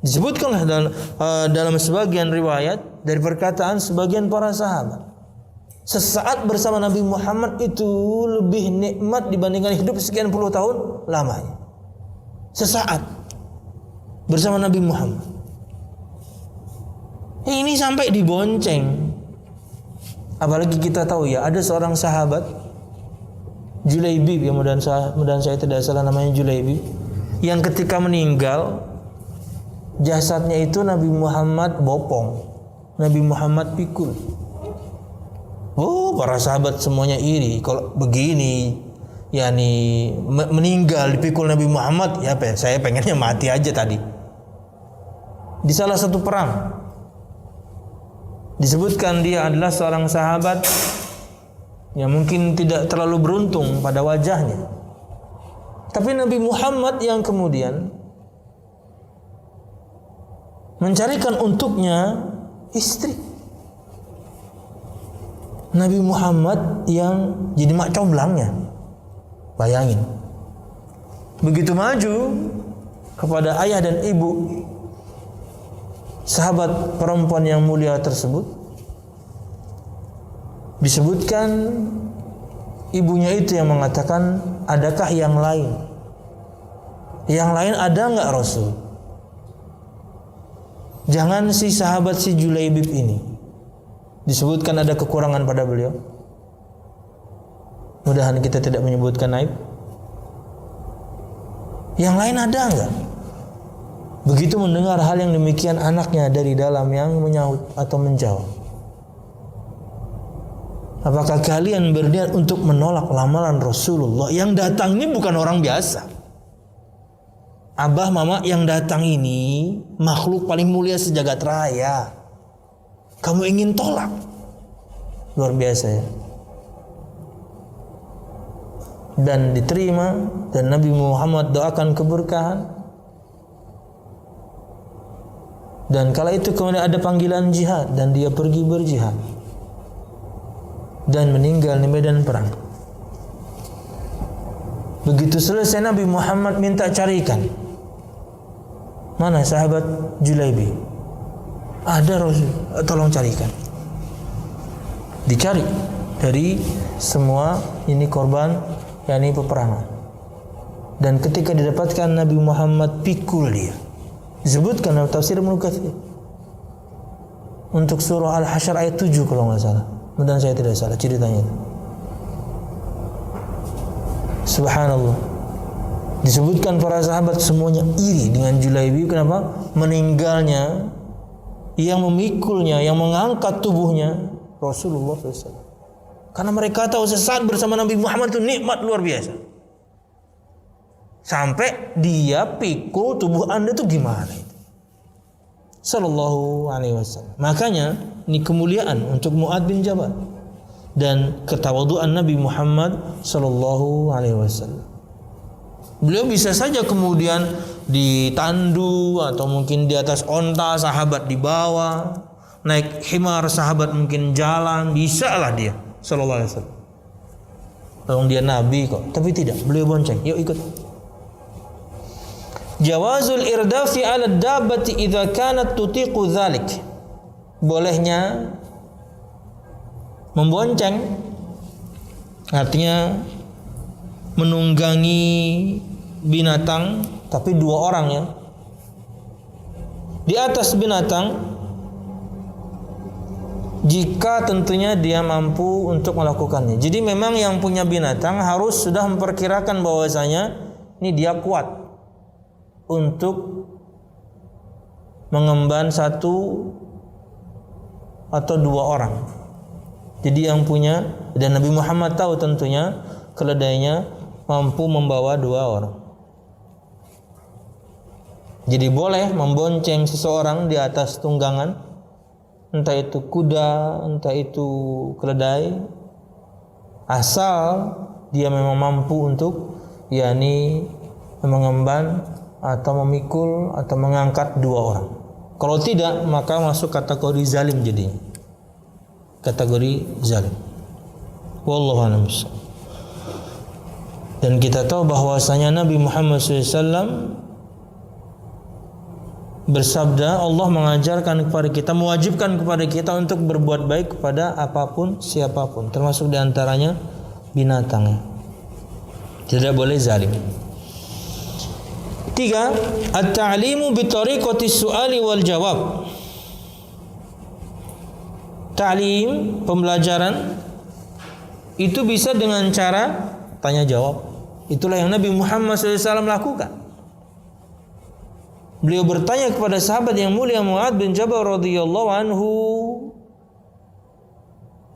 Disebutkanlah dalam sebagian riwayat dari perkataan sebagian para sahabat, sesaat bersama Nabi Muhammad itu lebih nikmat dibandingkan hidup sekian puluh tahun lamanya. Sesaat bersama Nabi Muhammad. Ini sampai dibonceng. Apalagi kita tahu ya, ada seorang sahabat Julaibib, yang mudah saya tidak salah namanya Julaibib, yang ketika meninggal jasadnya itu Nabi Muhammad bopong, Nabi Muhammad pikul. Oh, para sahabat semuanya iri kalau begini, yakni meninggal dipikul Nabi Muhammad, ya saya pengennya mati aja tadi. Di salah satu perang disebutkan dia adalah seorang sahabat yang mungkin tidak terlalu beruntung pada wajahnya, tapi Nabi Muhammad yang kemudian mencarikan untuknya istri. Nabi Muhammad yang jadi mak comblangnya. Bayangin, begitu maju kepada ayah dan ibu sahabat perempuan yang mulia tersebut, disebutkan ibunya itu yang mengatakan, adakah yang lain? Yang lain ada enggak Rasul? Jangan si sahabat si Julaibib ini disebutkan ada kekurangan pada beliau. Mudahan kita tidak menyebutkan aib. Yang lain ada enggak? Begitu mendengar hal yang demikian, anaknya dari dalam yang menyahut atau menjawab, Apakah kalian berniat untuk menolak lamaran Rasulullah? Yang datang ini bukan orang biasa. Abah mama yang datang ini makhluk paling mulia sejagat raya. Kamu ingin tolak? Luar biasa ya. Dan diterima, dan Nabi Muhammad doakan keberkahan. Dan kala itu kemudian ada panggilan jihad, dan dia pergi berjihad dan meninggal di medan perang. Begitu selesai, Nabi Muhammad minta carikan, mana sahabat Julaibi? Ada Rasul, tolong carikan. Dicari dari semua ini korban, yakni peperangan. Dan ketika didapatkan, Nabi Muhammad pikul dia. Disebutkan dalam tafsir Ibnu Katsir untuk surah Al-Hasyr ayat 7 kalau nggak salah. Mudah saya tidak salah ceritanya. Subhanallah. Disebutkan para sahabat semuanya iri dengan Julaibi. Kenapa? Meninggalnya, yang memikulnya, yang mengangkat tubuhnya Rasulullah SAW. Karena mereka tahu sesaat bersama Nabi Muhammad itu nikmat luar biasa. Sampai dia pikul tubuh Anda itu gimana itu? Sallallahu alaihi wasallam. Makanya ini kemuliaan untuk Mu'adz bin Jabal dan ketawaduan Nabi Muhammad sallallahu alaihi wasallam. Beliau bisa saja kemudian ditandu atau mungkin di atas onta, sahabat di bawah, naik himar, sahabat mungkin jalan, bisa lah dia sallallahu alaihi wasallam. Tolong dia nabi kok, tapi tidak, beliau bonceng. Yuk ikut. Jawazul irdafi 'ala dabbati idza kanat tutiqu dzalik. Bolehnya membonceng, artinya menunggangi binatang, tapi dua orang ya, di atas binatang, jika tentunya dia mampu untuk melakukannya. Jadi memang yang punya binatang harus sudah memperkirakan bahwasanya ini dia kuat untuk mengemban satu atau dua orang. Jadi yang punya, dan Nabi Muhammad tahu tentunya keledainya mampu membawa dua orang. Jadi boleh membonceng seseorang di atas tunggangan, entah itu kuda, entah itu keledai, asal dia memang mampu untuk yakni mengemban atau memikul atau mengangkat dua orang. Kalau tidak, maka masuk kategori zalim jadinya. Kategori zalim. Wallahu a'lam bishawab. Dan kita tahu bahwasanya Nabi Muhammad SAW bersabda, Allah mengajarkan kepada kita, mewajibkan kepada kita untuk berbuat baik kepada apapun, siapapun, termasuk diantaranya binatang. Tidak boleh zalim. 3. At-ta'limu bi tariqati su'ali wal jawab. Ta'lim, pembelajaran, itu bisa dengan cara tanya jawab. Itulah yang Nabi Muhammad SAW lakukan. Beliau bertanya kepada sahabat yang mulia Mu'adz bin Jabal radhiyallahu anhu,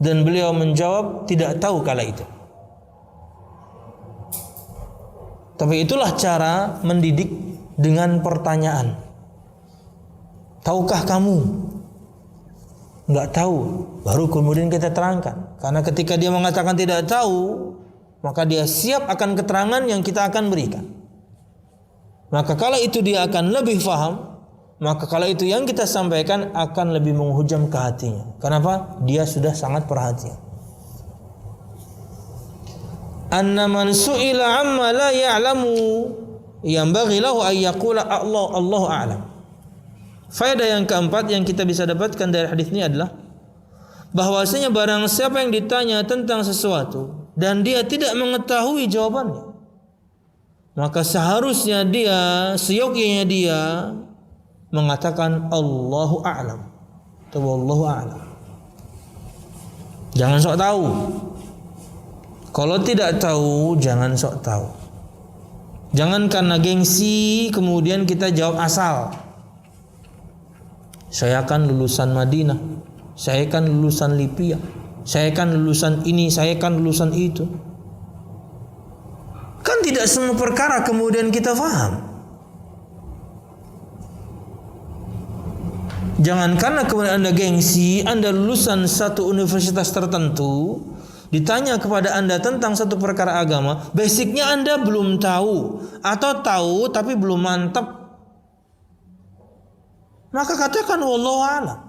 dan beliau menjawab tidak tahu kala itu. Tapi itulah cara mendidik dengan pertanyaan. Tahukah kamu? Enggak tahu. Baru kemudian kita terangkan. Karena ketika dia mengatakan tidak tahu, maka dia siap akan keterangan yang kita akan berikan. Maka kalau itu dia akan lebih faham, maka kalau itu yang kita sampaikan akan lebih menghujam ke hatinya. Kenapa? Dia sudah sangat perhatian. Anna man su'ila amma la ya'lamu yanbaghi lahu ay yaqula Allahu a'lam. Faedah yang keempat yang kita bisa dapatkan dari hadis ini adalah bahwasanya barang siapa yang ditanya tentang sesuatu dan dia tidak mengetahui jawabannya, maka seharusnya dia, seyogyanya dia mengatakan Allahu a'lam atau wallahu a'lam. Jangan sok tahu. Kalau tidak tahu, jangan sok tahu. Jangan karena gengsi kemudian kita jawab asal. Saya kan lulusan Madinah, saya kan lulusan Libya, Saya kan lulusan ini, saya kan lulusan itu. Kan tidak semua perkara kemudian kita paham. Jangan karena kemudian Anda gengsi, Anda lulusan satu universitas tertentu, ditanya kepada Anda tentang satu perkara agama, basicnya Anda belum tahu, atau tahu tapi belum mantap, maka katakan wallahu a'lam.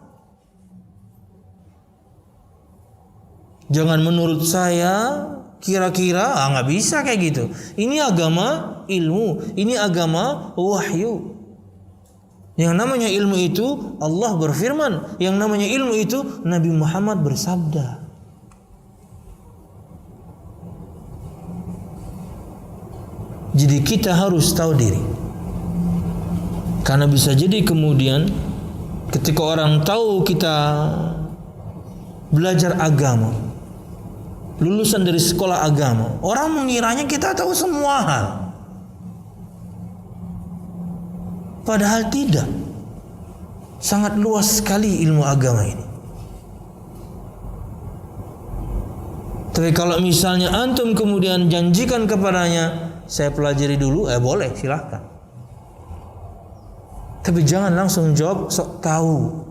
Jangan menurut saya, kira-kira, nggak bisa kayak gitu. Ini agama ilmu, ini agama wahyu. Yang namanya ilmu itu Allah berfirman, yang namanya ilmu itu Nabi Muhammad bersabda. Jadi kita harus tahu diri. Karena bisa jadi kemudian ketika orang tahu kita belajar agama, lulusan dari sekolah agama, orang mengiranya kita tahu semua hal. Padahal tidak. Sangat luas sekali ilmu agama ini. Tapi kalau misalnya antum kemudian janjikan kepadanya, saya pelajari dulu, boleh, silahkan. Tapi jangan langsung jawab sok tahu.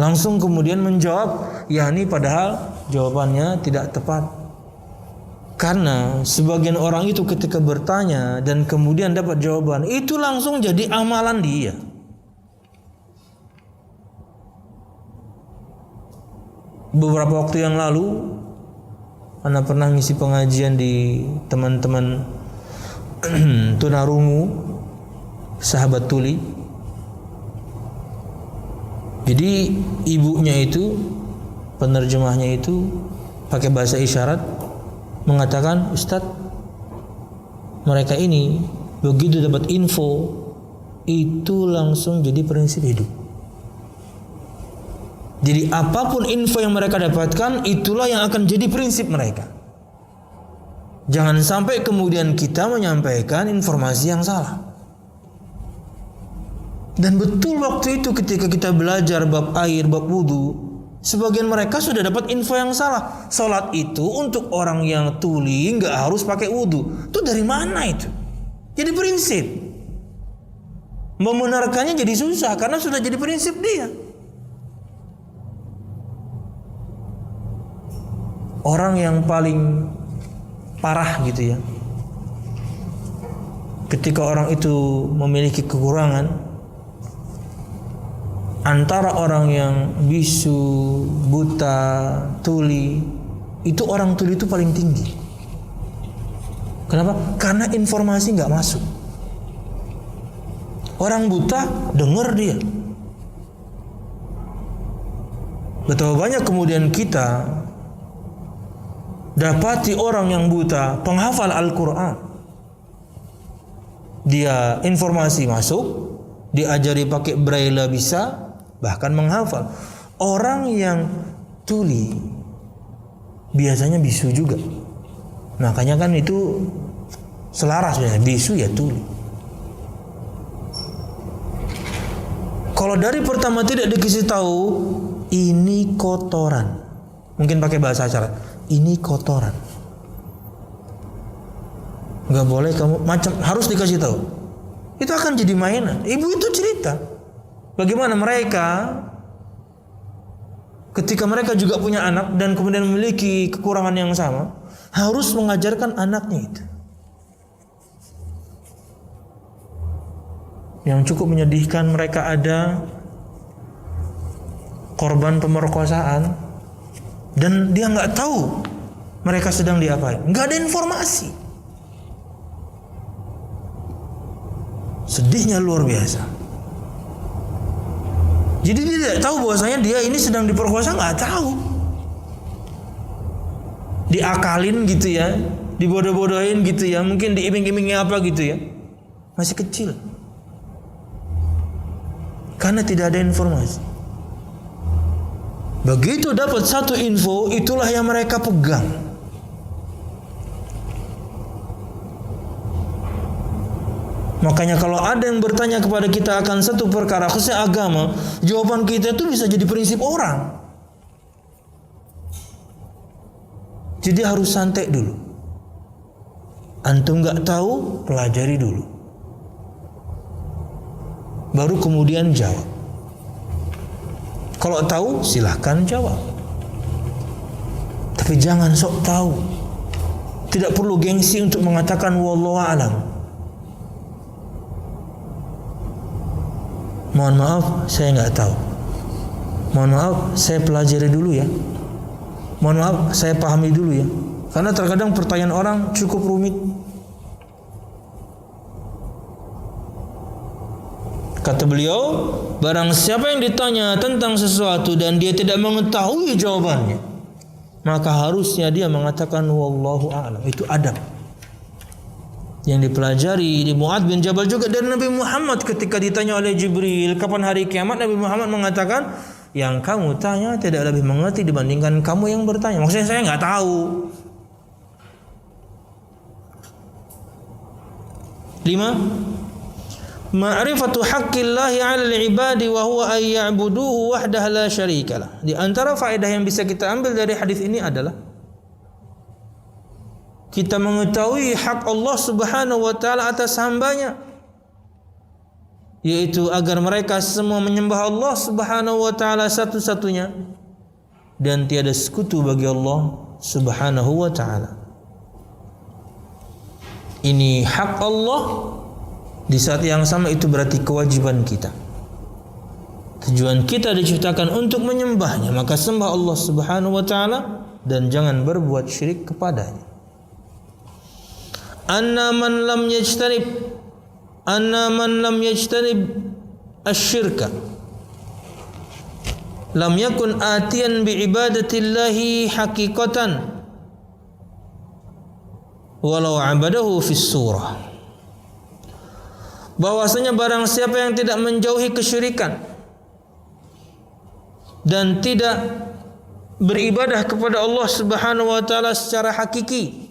Langsung kemudian menjawab, yakni padahal jawabannya tidak tepat. Karena sebagian orang itu ketika bertanya dan kemudian dapat jawaban, itu langsung jadi amalan dia. Beberapa waktu yang lalu, Ana pernah ngisi pengajian di teman-teman tunarungu, sahabat tuli. Jadi ibunya itu, penerjemahnya itu pakai bahasa isyarat, mengatakan, Ustadz, mereka ini begitu dapat info itu langsung jadi prinsip hidup. Jadi apapun info yang mereka dapatkan, itulah yang akan jadi prinsip mereka. Jangan sampai kemudian kita menyampaikan informasi yang salah. Dan betul waktu itu ketika kita belajar bab air, bab wudu, sebagian mereka sudah dapat info yang salah. Salat itu untuk orang yang tuli nggak harus pakai wudu. Itu dari mana itu? Jadi prinsip. Membenarkannya jadi susah karena sudah jadi prinsip dia. Orang yang paling parah gitu ya, ketika orang itu memiliki kekurangan, antara orang yang bisu, buta, tuli, itu orang tuli itu paling tinggi. Kenapa? Karena informasi nggak masuk. Orang buta dengar dia. Betapa banyak kemudian kita dapati orang yang buta penghafal Al-Quran. Dia informasi masuk, diajari pakai braille bisa, bahkan menghafal. Orang yang tuli biasanya bisu juga. Makanya kan itu selaras ya, bisu ya tuli. Kalau dari pertama tidak dikasih tahu ini kotoran, mungkin pakai bahasa isyarat, ini kotoran, nggak boleh kamu macam, harus dikasih tahu. Itu akan jadi mainan. Ibu itu cerita bagaimana mereka ketika mereka juga punya anak dan kemudian memiliki kekurangan yang sama, harus mengajarkan anaknya itu. Yang cukup menyedihkan, mereka ada korban pemerkosaan dan dia nggak tahu mereka sedang diapain, nggak ada informasi. Sedihnya luar biasa. Jadi dia tidak tahu bahwasanya dia ini sedang diperkosa, nggak tahu. Diakalin gitu ya, dibodoh-bodohin gitu ya, mungkin diiming-imingi apa gitu ya, masih kecil. Karena tidak ada informasi. Begitu dapat satu info, itulah yang mereka pegang. Makanya kalau ada yang bertanya kepada kita akan satu perkara, khususnya agama, jawaban kita itu bisa jadi prinsip orang. Jadi harus santai dulu. Antum nggak tahu, pelajari dulu. Baru kemudian jawab. Kalau tahu silahkan jawab. Tapi jangan sok tahu. Tidak perlu gengsi untuk mengatakan wallahu a'lam. Mohon maaf, saya nggak tahu. Mohon maaf, saya pelajari dulu ya. Mohon maaf, saya pahami dulu ya. Karena terkadang pertanyaan orang cukup rumit. Kata beliau, barang siapa yang ditanya tentang sesuatu dan dia tidak mengetahui jawabannya, maka harusnya dia mengatakan wallahu a'lam. Itu adab yang dipelajari di Mu'adz bin Jabal juga dari Nabi Muhammad. Ketika ditanya oleh Jibril kapan hari kiamat, Nabi Muhammad mengatakan, yang kamu tanya tidak lebih mengerti dibandingkan kamu yang bertanya. Maksudnya saya nggak tahu. 5. Ma'rifatu haqqillahi 'alal 'ibadi wa huwa ay ya'buduhu wahdahu la syarikalah. Di antara faedah yang bisa kita ambil dari hadis ini adalah kita mengetahui hak Allah Subhanahu wa taala atas hambanya, yaitu agar mereka semua menyembah Allah Subhanahu wa taala satu-satunya dan tiada sekutu bagi Allah Subhanahu wa taala. Ini hak Allah. Di saat yang sama itu berarti kewajiban kita. Tujuan kita diciptakan untuk menyembahnya, maka sembah Allah Subhanahu wa taala dan jangan berbuat syirik kepadanya. Anna man lam yajtanib asy-syirka lam yakun atiyan bi ibadatillahi haqiqatan walau abadahu fis surah. Bahwasanya barang siapa yang tidak menjauhi kesyirikan dan tidak beribadah kepada Allah Subhanahu wa taala secara hakiki.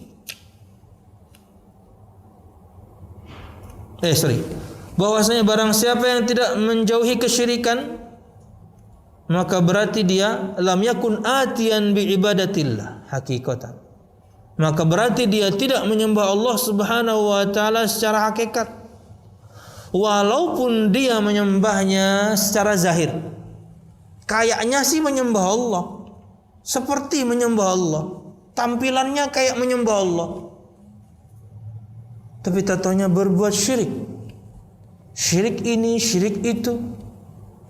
Bahwasanya barang siapa yang tidak menjauhi kesyirikan, maka berarti dia lam yakun atiyan bi ibadatillah hakikatan. Maka berarti dia tidak menyembah Allah Subhanahu wa taala secara hakikat. Walaupun dia menyembahnya secara zahir, kayaknya sih menyembah Allah, seperti menyembah Allah, tampilannya kayak menyembah Allah, tapi tatonya berbuat syirik. Syirik ini, syirik itu,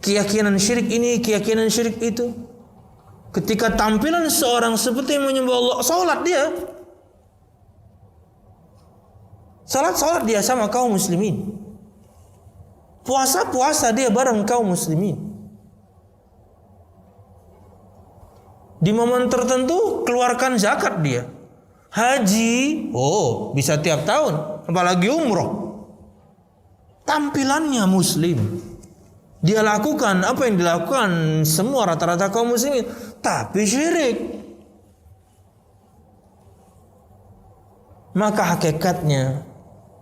keyakinan syirik ini, keyakinan syirik itu. Ketika tampilan seorang seperti menyembah Allah, salat dia sama kaum muslimin. Puasa dia bareng kaum muslimin. Di momen tertentu keluarkan zakat dia. Haji, bisa tiap tahun, apalagi umroh. Tampilannya muslim. Dia lakukan apa yang dilakukan semua rata-rata kaum muslimin, tapi syirik. Maka hakikatnya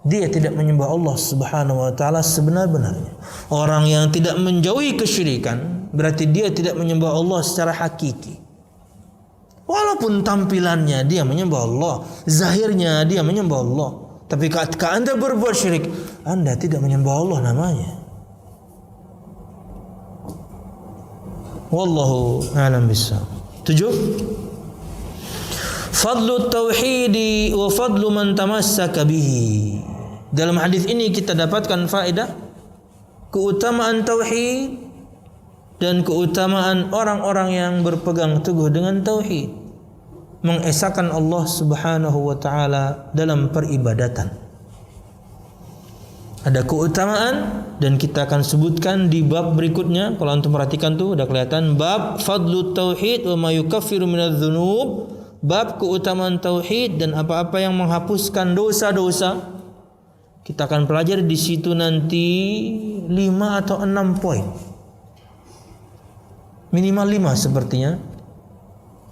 dia tidak menyembah Allah Subhanahu wa taala sebenar-benarnya. Orang yang tidak menjauhi kesyirikan berarti dia tidak menyembah Allah secara hakiki. Walaupun tampilannya dia menyembah Allah, zahirnya dia menyembah Allah, tapi ketika Anda berbuat syirik, Anda tidak menyembah Allah namanya. Wallahu a'lam bishawab. 7. Fadlu tauhidi wa fadlu man tamassaka bihi. Dalam hadis ini kita dapatkan faedah keutamaan tauhid dan keutamaan orang-orang yang berpegang teguh dengan tauhid, mengesahkan Allah Subhanahu wa taala dalam peribadatan. Ada keutamaan dan kita akan sebutkan di bab berikutnya. Kalau antum perhatikan tuh udah kelihatan bab fadlu tauhid wa ma yukaffiru minadz-dzunub, bab keutamaan tauhid dan apa-apa yang menghapuskan dosa-dosa. Kita akan pelajari di situ nanti 5 atau 6 poin. Minimal 5 sepertinya.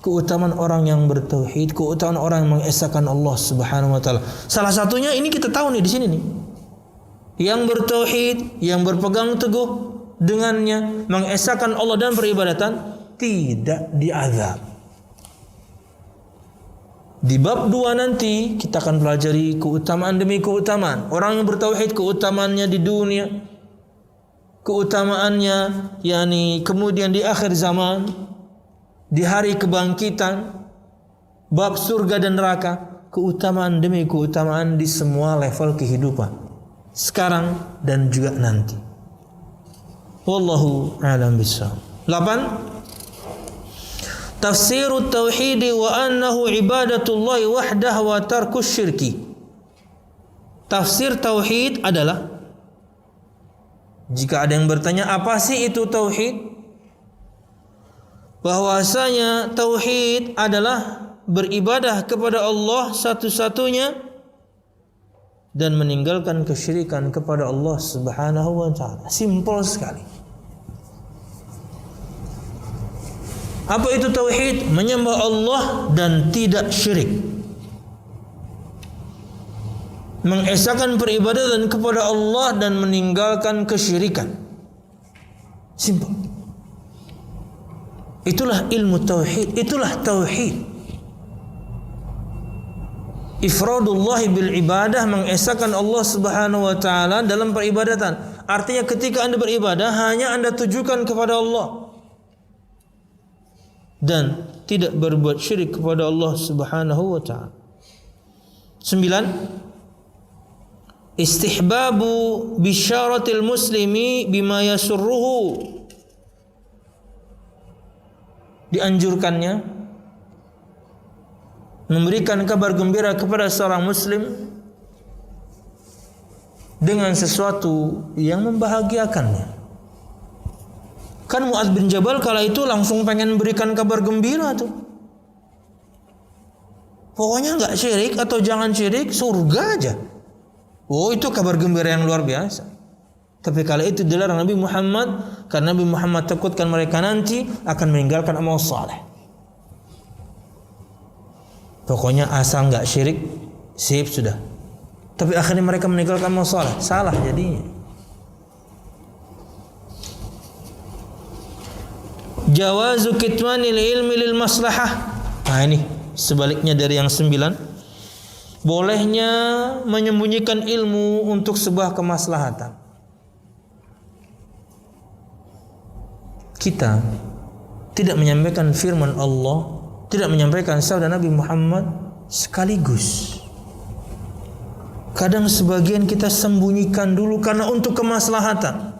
Keutamaan orang yang bertauhid, keutamaan orang yang mengesahkan Allah Subhanahu wa taala. Salah satunya ini kita tahu nih di sini nih. Yang bertauhid, yang berpegang teguh dengannya, mengesahkan Allah dan peribadatan, tidak diazab. Di bab 2 nanti kita akan pelajari keutamaan demi keutamaan. Orang yang bertauhid, keutamaannya di dunia, keutamaannya yakni kemudian di akhir zaman, di hari kebangkitan, bab surga dan neraka, keutamaan demi keutamaan di semua level kehidupan, sekarang dan juga nanti. Wallahu a'lam bishawab. 8. Tafsirut tauhid wa annahu ibadatullah wahdah wa tarkus syirki. Tafsir tauhid adalah, jika ada yang bertanya apa sih itu tauhid, bahwasanya tauhid adalah beribadah kepada Allah satu-satunya dan meninggalkan kesyirikan kepada Allah Subhanahu wa taala. Simpel sekali. Apa itu tauhid? Menyembah Allah dan tidak syirik. Mengesahkan peribadatan kepada Allah dan meninggalkan kesyirikan. Simpel. Itulah ilmu tauhid, itulah tauhid. Ifradullah bil ibadah, mengesahkan Allah Subhanahu wa taala dalam peribadatan. Artinya ketika Anda beribadah hanya Anda tujukan kepada Allah dan tidak berbuat syirik kepada Allah Subhanahu wa taala. 9. Istihbabu bisyaratil muslimi bima yasurruhu. Dianjurkannya memberikan kabar gembira kepada seorang muslim dengan sesuatu yang membahagiakannya. Kan Mu'adz bin Jabal kala itu langsung pengen berikan kabar gembira tuh. Pokoknya enggak syirik atau jangan syirik, surga aja. Oh, itu kabar gembira yang luar biasa. Tapi kala itu dilarang Nabi Muhammad, karena Nabi Muhammad takutkan mereka nanti akan meninggalkan amal saleh. Pokoknya asal enggak syirik, sip sudah. Tapi akhirnya mereka meninggalkan amal saleh, salah jadinya. Jawazu kitmanil ilmi lil maslahah. Nah ini sebaliknya dari yang 9. Bolehnya menyembunyikan ilmu untuk sebuah kemaslahatan. Kita tidak menyampaikan firman Allah, tidak menyampaikan sabda Nabi Muhammad sekaligus. Kadang sebagian kita sembunyikan dulu karena untuk kemaslahatan.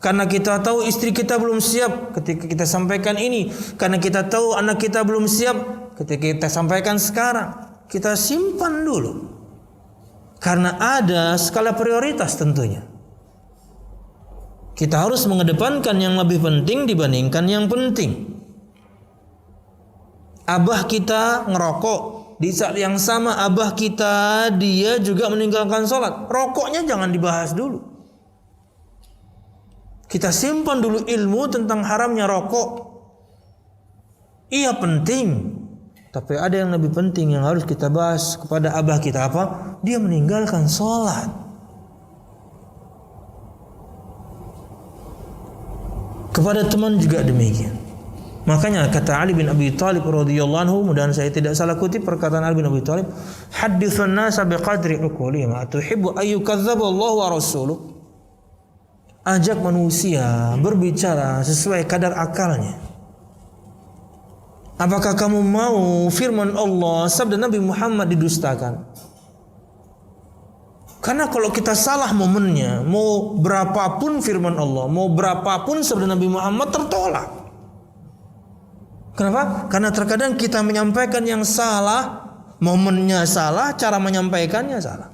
Karena kita tahu istri kita belum siap ketika kita sampaikan ini. Karena kita tahu anak kita belum siap ketika kita sampaikan sekarang. Kita simpan dulu. Karena ada skala prioritas tentunya. Kita harus mengedepankan yang lebih penting dibandingkan yang penting. Abah kita ngerokok. Di saat yang sama abah kita dia juga meninggalkan sholat. Rokoknya jangan dibahas dulu. Kita simpan dulu ilmu tentang haramnya rokok. Iya penting. Tapi ada yang lebih penting yang harus kita bahas kepada abah kita apa? Dia meninggalkan sholat. Kepada teman juga demikian. Makanya kata Ali bin Abi Thalib radhiyallahu anhu, dan saya tidak salah kutip perkataan Ali bin Abi Thalib, "Hadithun nasa biqadri uqulihim, atuhibbu ayyukadzdzaba Allah wa rasuluh." Ajak manusia berbicara sesuai kadar akalnya. Apakah kamu mau firman Allah, sabda Nabi Muhammad didustakan? Karena kalau kita salah momennya, mau berapapun firman Allah, mau berapapun sabda Nabi Muhammad tertolak. Kenapa? Karena terkadang kita menyampaikan yang salah, momennya salah, cara menyampaikannya salah.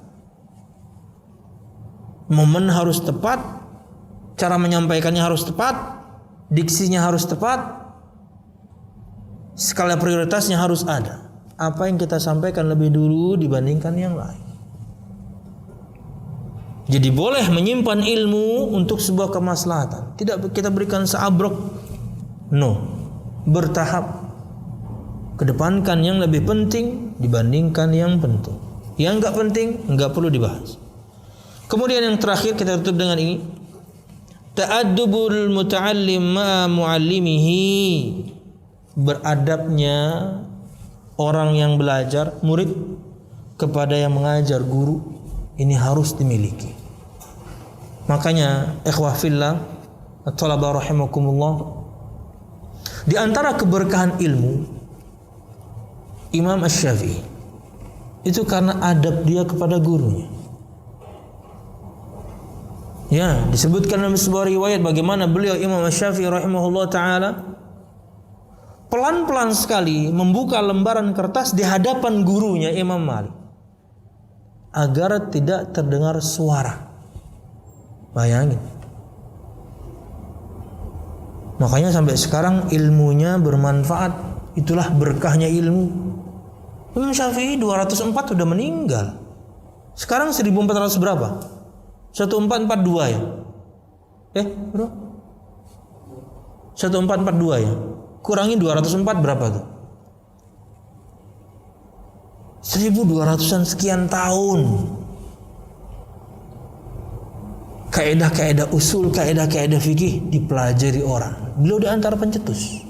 Momen harus tepat, cara menyampaikannya harus tepat, diksinya harus tepat, skala prioritasnya harus ada. Apa yang kita sampaikan lebih dulu dibandingkan yang lain. Jadi boleh menyimpan ilmu untuk sebuah kemaslahatan. Tidak kita berikan seabrok. No. Bertahap. Kedepankan yang lebih penting dibandingkan yang penting. Yang enggak penting enggak perlu dibahas. Kemudian yang terakhir kita tutup dengan ini. Ta'addubul muta'allim ma'a mu'allimihi. Beradabnya orang yang belajar, murid kepada yang mengajar, guru, ini harus dimiliki. Makanya ikhwah fillah, at-talaba rahimakumullah, di antara keberkahan ilmu Imam Asy-Syafi'i itu karena adab dia kepada gurunya. Ya, disebutkan dalam sebuah riwayat bagaimana beliau Imam Asy-Syafi'i rahimahullah taala pelan-pelan sekali membuka lembaran kertas di hadapan gurunya Imam Malik agar tidak terdengar suara. Bayangin. Makanya sampai sekarang ilmunya bermanfaat. Itulah berkahnya ilmu. Imam Syafi'i 204 sudah meninggal. Sekarang 1400 berapa? 1442 ya? Bro? 1442 ya? Kurangi 204 berapa tuh? 1200-an sekian tahun. Kaidah-kaidah usul, kaidah-kaidah fikih dipelajari orang. Beliau di antara pencetus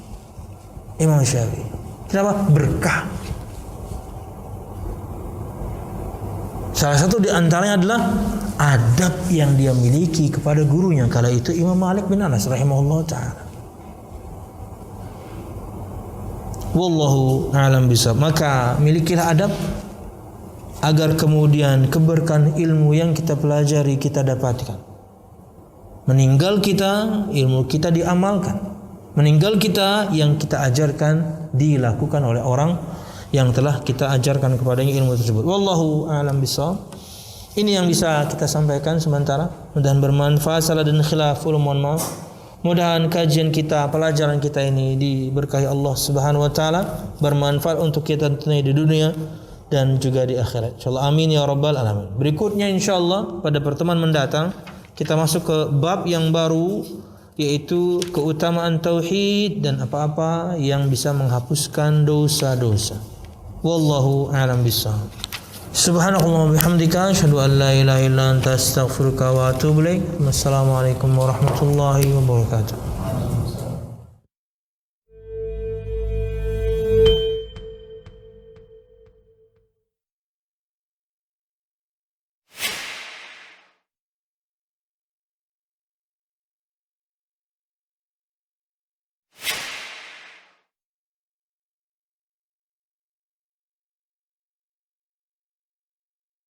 Imam Syafi'i. Kenapa? Berkah. Salah satu di antaranya adalah adab yang dia miliki kepada gurunya, kala itu Imam Malik bin Anas rahimahullah ta'ala. Wallahu a'lam bishawab. Maka milikilah adab agar kemudian keberkahan ilmu yang kita pelajari kita dapatkan. Meninggal kita, ilmu kita diamalkan. Meninggal kita, yang kita ajarkan dilakukan oleh orang yang telah kita ajarkan kepadanya ilmu tersebut. Wallahu a'lam bishawab. Ini yang bisa kita sampaikan sementara. Mudah-mudahan bermanfaat. Salah dan khilaf, mohon maaf. Mudah-mudahan kajian kita, pelajaran kita ini diberkahi Allah Subhanahu wa taala, bermanfaat untuk kita tentunya di dunia dan juga di akhirat. Insyaallah amin ya rabbal alamin. Berikutnya insyaallah pada pertemuan mendatang kita masuk ke bab yang baru, yaitu keutamaan tauhid dan apa-apa yang bisa menghapuskan dosa-dosa. Wallahu a'lam bishawab. Subhanakallahumma bihamdika asyhadu an la ilaha illa anta astaghfiruka wa atubu ilaik. Wassalamualaikum warahmatullahi wabarakatuh.